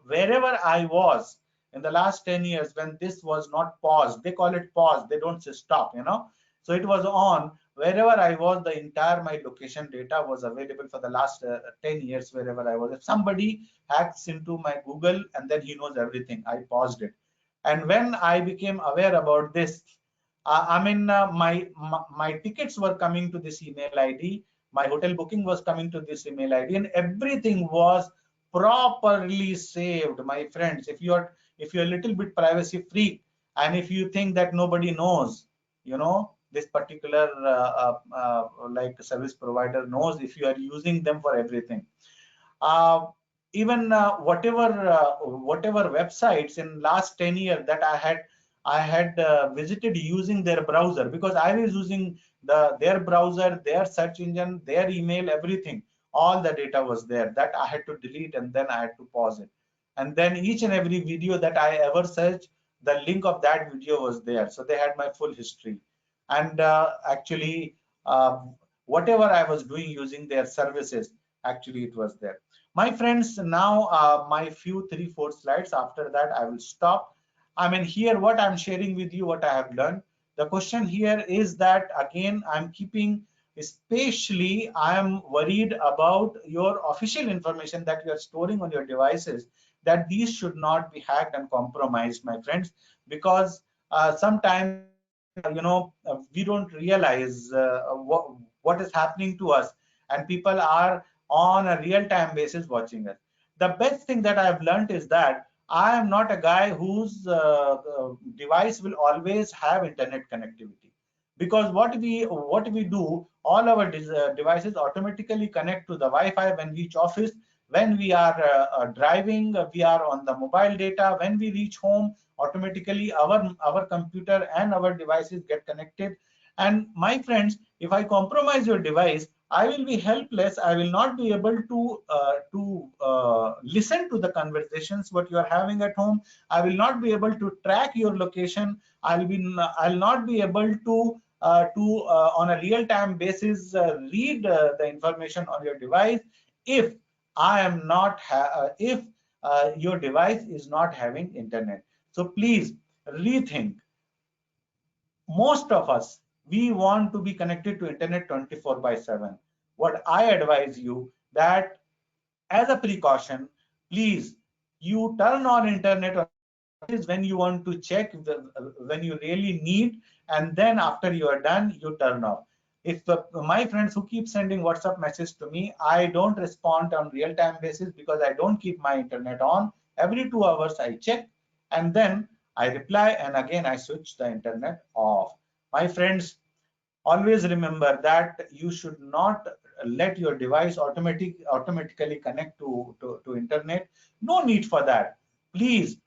wherever I was in the last 10 years, when this was not paused, they call it pause, they don't say stop, you know. So it was on. Wherever I was, the entire my location data was available for the last 10 years, wherever I was. If somebody hacks into my Google and then he knows everything, I paused it. And when I became aware about this, my tickets were coming to this email ID, my hotel booking was coming to this email ID, and everything was properly saved, my friends. If you're a little bit privacy freak, and if you think that nobody knows, you know, this particular like service provider knows if you are using them for everything. Even whatever websites in last 10 years that I had visited using their browser, because I was using their browser, their search engine, their email, everything. All the data was there that I had to delete, and then I had to pause it. And then each and every video that I ever searched, the link of that video was there. So they had my full history. And actually, whatever I was doing using their services, actually it was there. My friends, now my few 3-4 slides, after that I will stop. I mean, here what I'm sharing with you, what I have learned. The question here is that, again, I'm keeping, especially I am worried about your official information that you are storing on your devices, that these should not be hacked and compromised, my friends, because sometimes, you know, we don't realize what is happening to us, and people are on a real-time basis watching us. The best thing that I have learned is that I am not a guy whose device will always have internet connectivity, because what we do, all our devices automatically connect to the Wi-Fi when we reach office, when we are driving, we are on the mobile data. When we reach home, automatically our computer and our devices get connected. And my friends, if I compromise your device, I will be helpless. I will not be able to listen to the conversations what you are having at home. I will not be able to track your location. I'll not be able to on a real-time basis read the information on your device if I am not if your device is not having internet. So please rethink. Most of us, we want to be connected to internet 24/7. What I advise you that, as a precaution, please, you turn on internet is when you want to check when you really need, and then after you are done, you turn off. If my friends who keep sending WhatsApp message to me, I don't respond on real-time basis because I don't keep my internet on. Every 2 hours I check, and then I reply, and again I switch the internet off. My friends, always remember that you should not let your device automatically connect to internet. No need for that. Please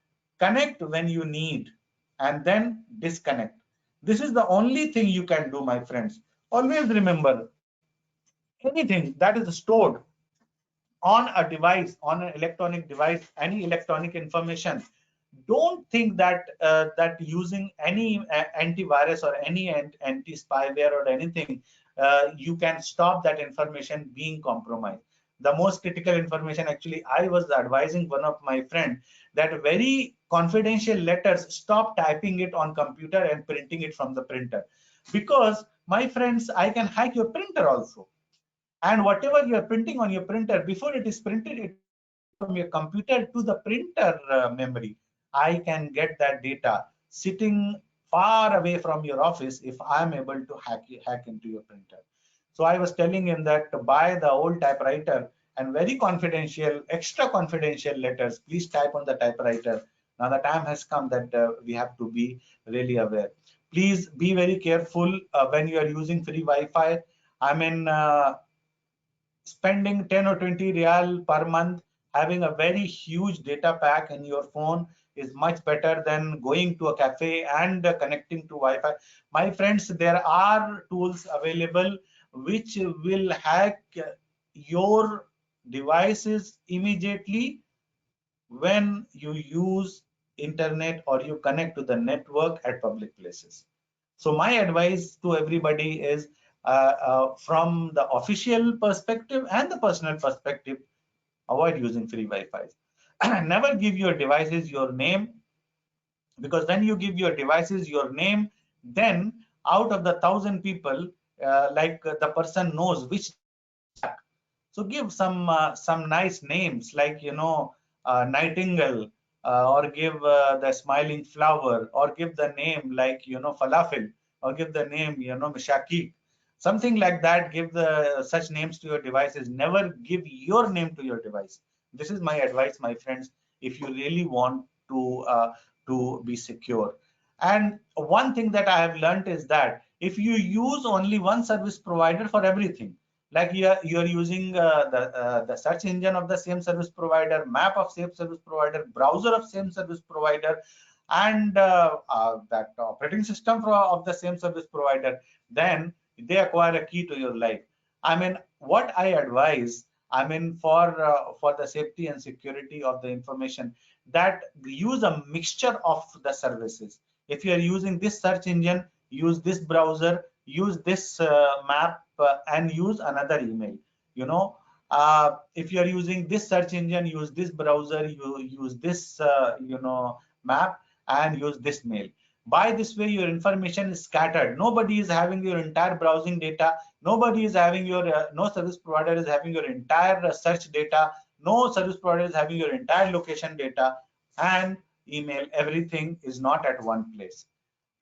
connect when you need and then disconnect. This is the only thing you can do, my friends. Always remember, anything that is stored on a device, on an electronic device, any electronic information, don't think that that using any antivirus or any anti-spyware or anything, you can stop that information being compromised. The most critical information, actually, I was advising one of my friend that very confidential letters, stop typing it on computer and printing it from the printer, because my friends, I can hack your printer also. And whatever you are printing on your printer, before it is printed, it from your computer to the printer memory. I can get that data sitting far away from your office if I'm able to hack into your printer. So I was telling him that buy the old typewriter and very confidential, extra confidential letters, please type on the typewriter. Now the time has come that we have to be really aware. Please be very careful when you are using free Wi-Fi. I mean, spending 10 or 20 real per month, having a very huge data pack in your phone is much better than going to a cafe and connecting to Wi-Fi. My friends, there are tools available which will hack your devices immediately when you use internet or you connect to the network at public places. So my advice to everybody is from the official perspective and the personal perspective, avoid using free Wi-Fi. Never give your devices your name, because when you give your devices your name, then out of the 1,000 people, the person knows which. So give some nice names like, Nightingale, or give the smiling flower, or give the name like, falafel, or give the name, mishaki, something like that. Give the such names to your devices. Never give your name to your device. This is my advice, my friends, if you really want to be secure. And one thing that I have learned is that if you use only one service provider for everything, like you're using the search engine of the same service provider, map of same service provider, browser of same service provider, and that operating system of the same service provider, then they acquire a key to your life. I mean, what I advise, I mean, for the safety and security of the information, that use a mixture of the services. If you are using this search engine, use this browser, use this map, and use another email. If you are using this search engine, use this browser, you use this map, and use this mail. By this way, your information is scattered. Nobody is having your entire browsing data. Nobody is having your no service provider is having your entire search data. No service provider is having your entire location data, and email. Everything is not at one place.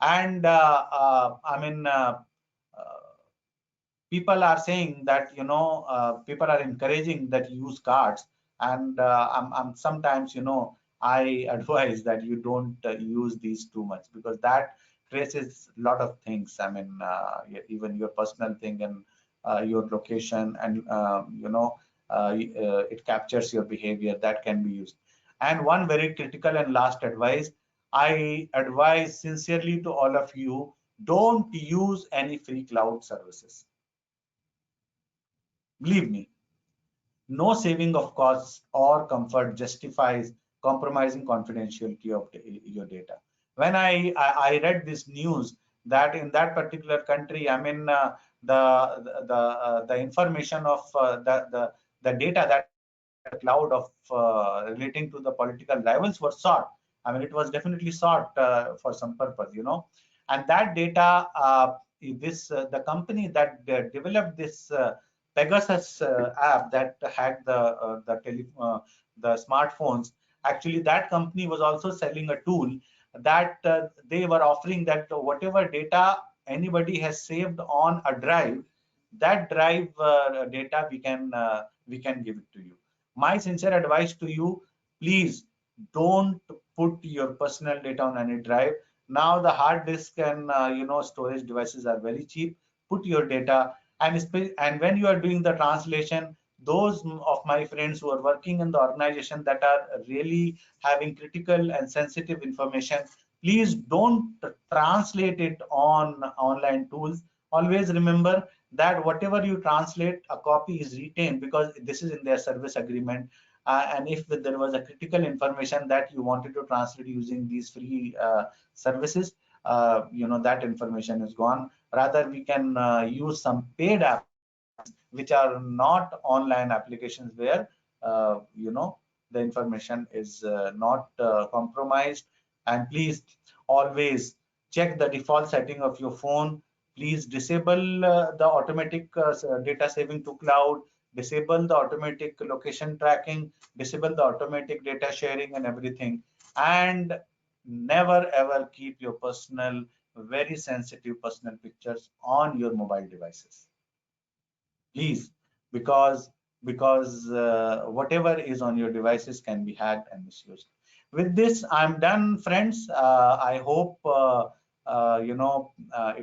And people are saying that, people are encouraging that you use cards, and I'm sometimes, I advise that you don't use these too much, because that traces a lot of things. I mean, even your personal thing, and your location, and it captures your behavior. That can be used. And one very critical and last advice, I advise sincerely to all of you, don't use any free cloud services. Believe me, no saving of costs or comfort justifies compromising confidentiality of your data. When I read this news that in that particular country, I mean, the information of the data that cloud of relating to the political rivals were sought. I mean, it was definitely sought for some purpose, and that data, the company that developed this Pegasus app that hacked the smartphones. Actually, that company was also selling a tool that they were offering, that whatever data anybody has saved on a drive, that drive data we can give it to you. My sincere advice to you, please don't put your personal data on any drive. Now the hard disk and storage devices are very cheap. Put your data, and when you are doing the translation, those of my friends who are working in the organization that are really having critical and sensitive information, please don't translate it on online tools. Always remember that whatever you translate, a copy is retained, because this is in their service agreement. And if there was a critical information that you wanted to translate using these free services, that information is gone. Rather, we can use some paid apps which are not online applications, where the information is not compromised. And please always check the default setting of your phone. Please disable the automatic data saving to cloud, disable the automatic location tracking, disable the automatic data sharing and everything, and never ever keep your personal, very sensitive personal pictures on your mobile devices, please, because because whatever is on your devices can be hacked and misused. With this, I'm done, friends. I hope it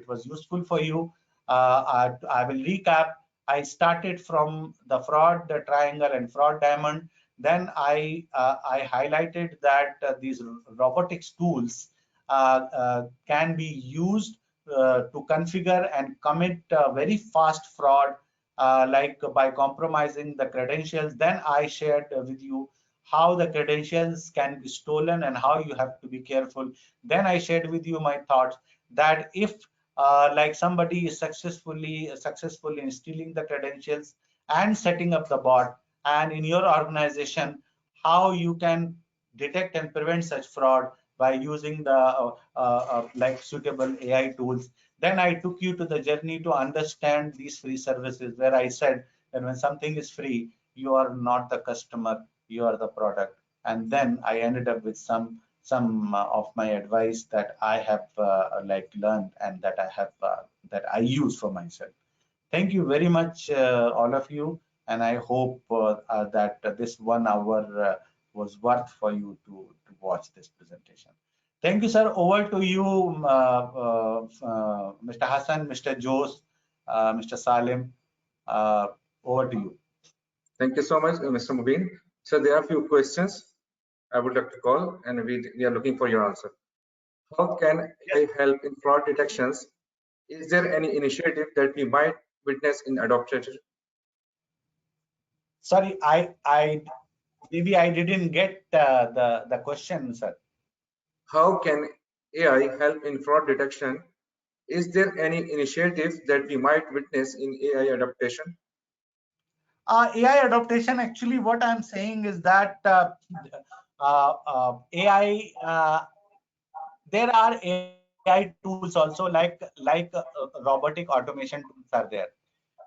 was useful for you. I will recap. I started from the fraud the triangle and fraud diamond. Then I highlighted that these robotics tools can be used to configure and commit very fast fraud, like by compromising the credentials. Then I shared with you how the credentials can be stolen and how you have to be careful. Then I shared with you my thoughts that if like somebody is successful in stealing the credentials and setting up the bot, and in your organization, how you can detect and prevent such fraud by using the like suitable AI tools. Then I took you to the journey to understand these free services, where I said that when something is free, you are not the customer, you are the product. And then I ended up with some of my advice that I have like learned and that I use for myself. Thank you very much, all of you, and I hope that this 1 hour was worth for you to watch this presentation. Thank you, sir. Over to you, Mr. Hassan, Mr. Jose, Mr. Salim. Over to you. Thank you so much, Mr. Mubin. So there are a few questions I would like to call, and we are looking for your answer. How can AI help in fraud detections? Is there any initiative that we might witness in adoption? Sorry, I maybe I didn't get the question, sir. How can AI help in fraud detection? Is there any initiative that we might witness in AI adaptation? AI adaptation, actually, what I'm saying is that AI, there are AI tools also, like robotic automation tools are there,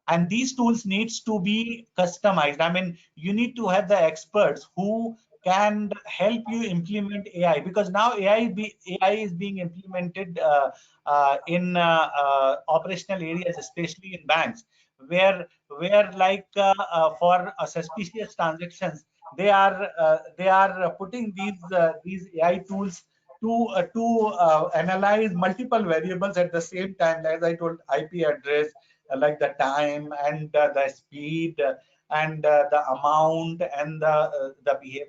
and these tools needs to be customized. I mean, you need to have the experts who can help you implement AI, because now AI is being implemented in operational areas, especially in banks, where like for suspicious transactions, they are putting these AI tools to analyze multiple variables at the same time. As I told, IP address, like the time and the speed and the amount and the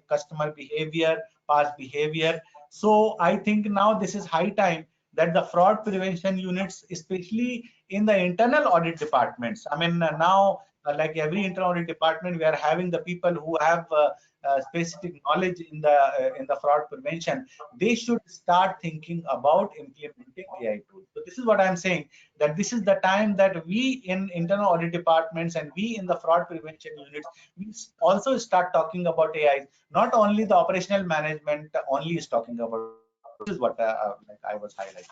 customer behavior, past behavior. So I think now this is high time that the fraud prevention units, especially in the internal audit departments, I mean now like every internal audit department, we are having the people who have specific knowledge in the fraud prevention. They should start thinking about implementing AI tools. So this is what I'm saying, that this is the time that we in internal audit departments and we in the fraud prevention units, we also start talking about AI. Not only the operational management only is talking about. This is what like I was highlighting.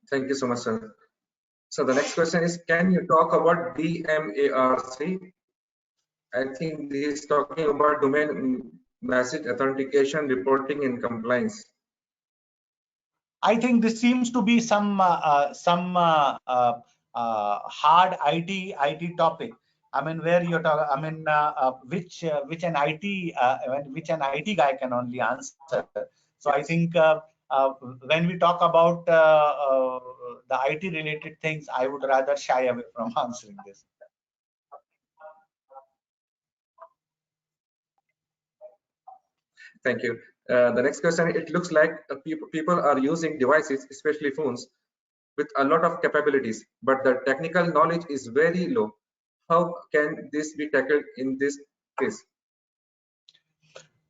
Thank you so much, sir. So the next question is, can you talk about DMARC? I think this is talking about domain message authentication, reporting, and compliance. I think this seems to be some hard IT topic. I mean, where you're talking. I mean, which an IT guy can only answer. So I think when we talk about the IT related things, I would rather shy away from answering this. Thank you. The next question, it looks like people are using devices, especially phones, with a lot of capabilities, but the technical knowledge is very low. How can this be tackled in this case?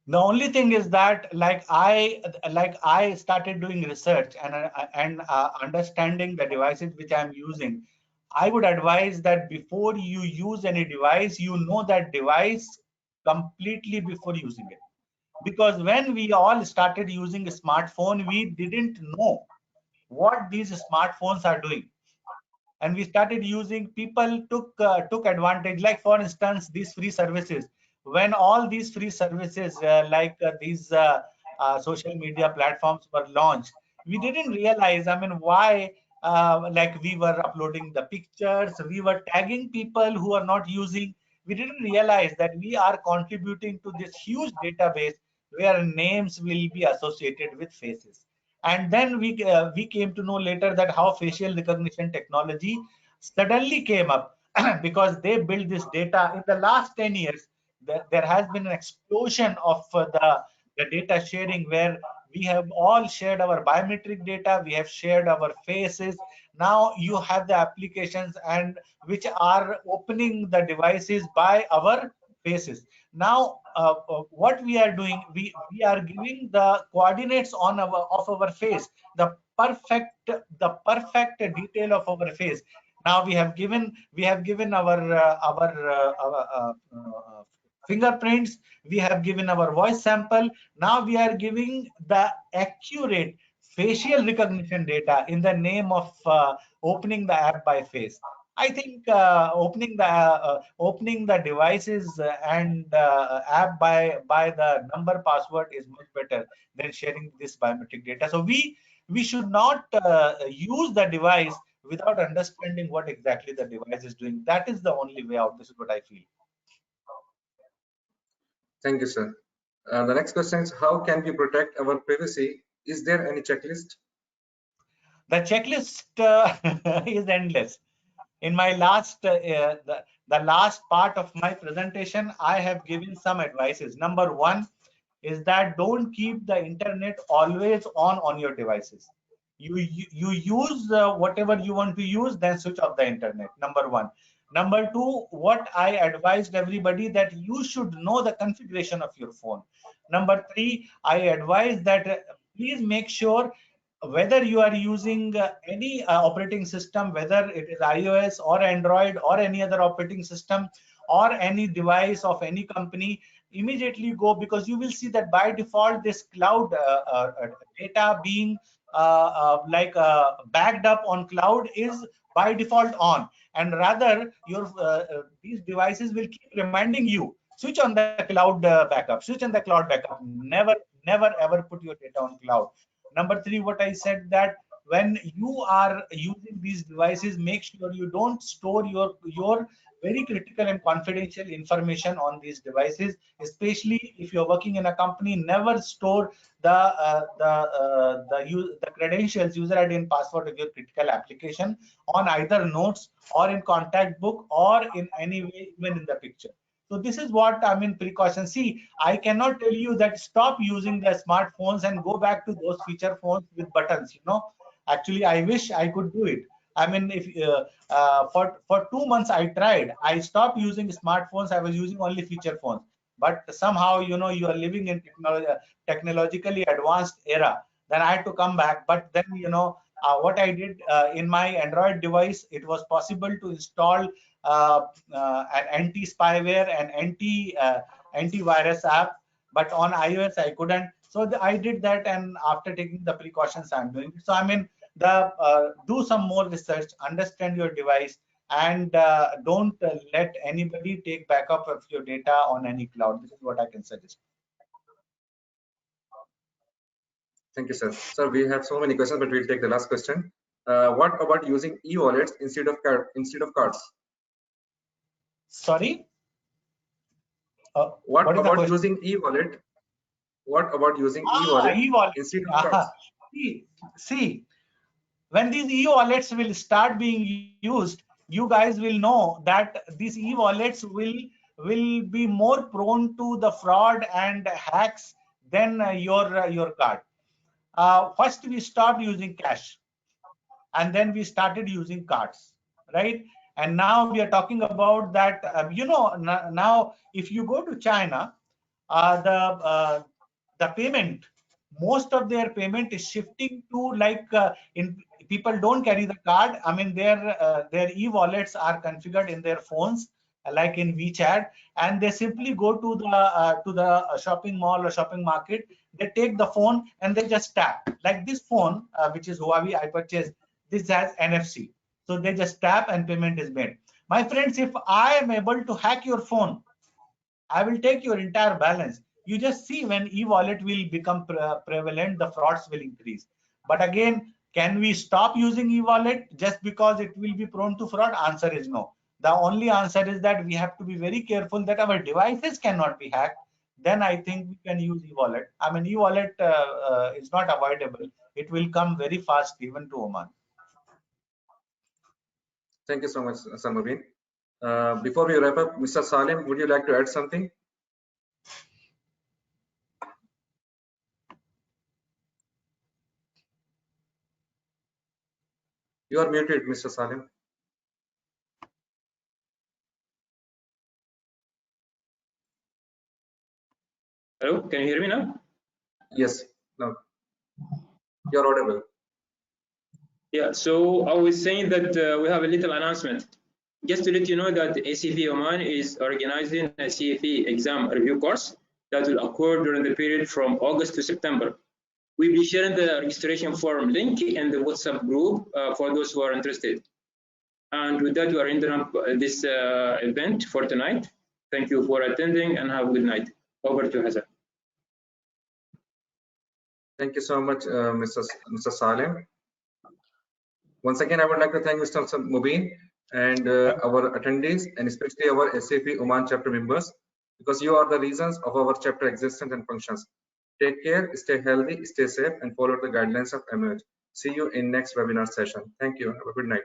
The only thing is that like I started doing research and understanding the devices which I'm using. I would advise that before you use any device, you know that device completely before using it. Because when we all started using a smartphone, we didn't know what these smartphones are doing, and we started using. People took advantage. Like for instance, these free services. When all these free services like these social media platforms were launched, we didn't realize. I mean, why? Like we were uploading the pictures, we were tagging people who are not using. we didn't realize that we are contributing to this huge database where names will be associated with faces. And then we came to know later that how facial recognition technology suddenly came up because they built this data. In the last 10 years, there has been an explosion of the data sharing, where we have all shared our biometric data, we have shared our faces. Now you have the applications and which are opening the devices by our faces. Now what we are doing, we are giving the coordinates on our face, the perfect detail of our face. Now we have given our fingerprints, we have given our voice sample. Now we are giving the accurate facial recognition data in the name of opening the app by face. I think opening the devices and app by the number password is much better than sharing this biometric data. So we should not use the device without understanding what exactly the device is doing. That is the only way out. This is what I feel. Thank you, sir. The next question is, how can we protect our privacy? Is there any checklist? The checklist is endless. In my last the last part of my presentation, I have given some advices. Number one is that don't keep the internet always on your devices. You use whatever you want to use, then switch off the internet. Number one. Number two, what I advised everybody, that you should know the configuration of your phone. Number three, I advise that please make sure whether you are using any operating system, whether it is iOS or Android or any other operating system or any device of any company, immediately go, because you will see that by default this cloud data being backed up on cloud is by default on, and rather your these devices will keep reminding you, switch on the cloud backup, switch on the cloud backup. Never ever put your data on cloud. Number three, what I said, that when you are using these devices, make sure you don't store your very critical and confidential information on these devices. Especially if you're working in a company, never store the credentials, user ID and password of your critical application on either notes or in contact book or in any way, even in the picture. So this is what I mean, precaution. See, I cannot tell you that stop using the smartphones and go back to those feature phones with buttons. Actually, I wish I could do it. I mean, if for 2 months I tried, I stopped using smartphones. I was using only feature phones. But somehow, you are living in technologically advanced era. Then I had to come back. But then, what I did in my Android device, it was possible to install an anti-spyware and antivirus app, but on iOS I couldn't. So I did that, and after taking the precautions, I'm doing it. So I mean, do some more research, understand your device, and don't let anybody take backup of your data on any cloud. This is what I can suggest. Thank you, sir. Sir, we have so many questions, but we'll take the last question. What about using e-wallets instead of cards? Sorry. What about using e-wallet? What about using e-wallet instead of cards? See, when these e-wallets will start being used, you guys will know that these e-wallets will be more prone to the fraud and hacks than your card. First, we stopped using cash, and then we started using cards, right? And now we are talking about that. Now if you go to China, the payment, most of their payment is shifting to in people don't carry the card. I mean, their e-wallets are configured in their phones, like in WeChat, and they simply go to the shopping mall or shopping market. They take the phone and they just tap, like this phone, which is Huawei I purchased. This has NFC, so they just tap and payment is made. My friends, if I am able to hack your phone, I will take your entire balance. You just see, when e-wallet will become prevalent, the frauds will increase. But again, can we stop using e-wallet just because it will be prone to fraud? Answer is no. The only answer is that we have to be very careful that our devices cannot be hacked. Then I think we can use e-wallet. I mean, e-wallet is not avoidable. It will come very fast even to Oman. Thank you so much, Sir Mubin. Before we wrap up, Mr. Salim, would you like to add something? You are muted, Mr. Salim. Hello, can you hear me now? Yes, no, you're audible. Yeah, so I was saying that we have a little announcement. Just to let you know that ACF Oman is organizing a CFE exam review course that will occur during the period from August to September. We'll be sharing the registration form link in the WhatsApp group for those who are interested. And with that, we are ending up this event for tonight. Thank you for attending and have a good night. Over to Hazan. Thank you so much, Mr. Salim. Once again, I would like to thank Mr. Mubin and our attendees, and especially our SAP Oman chapter members, because you are the reasons of our chapter existence and functions. Take care, stay healthy, stay safe, and follow the guidelines of Emerge. See you in next webinar session. Thank you. Have a good night.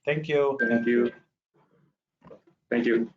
Thank you. Thank you. Thank you.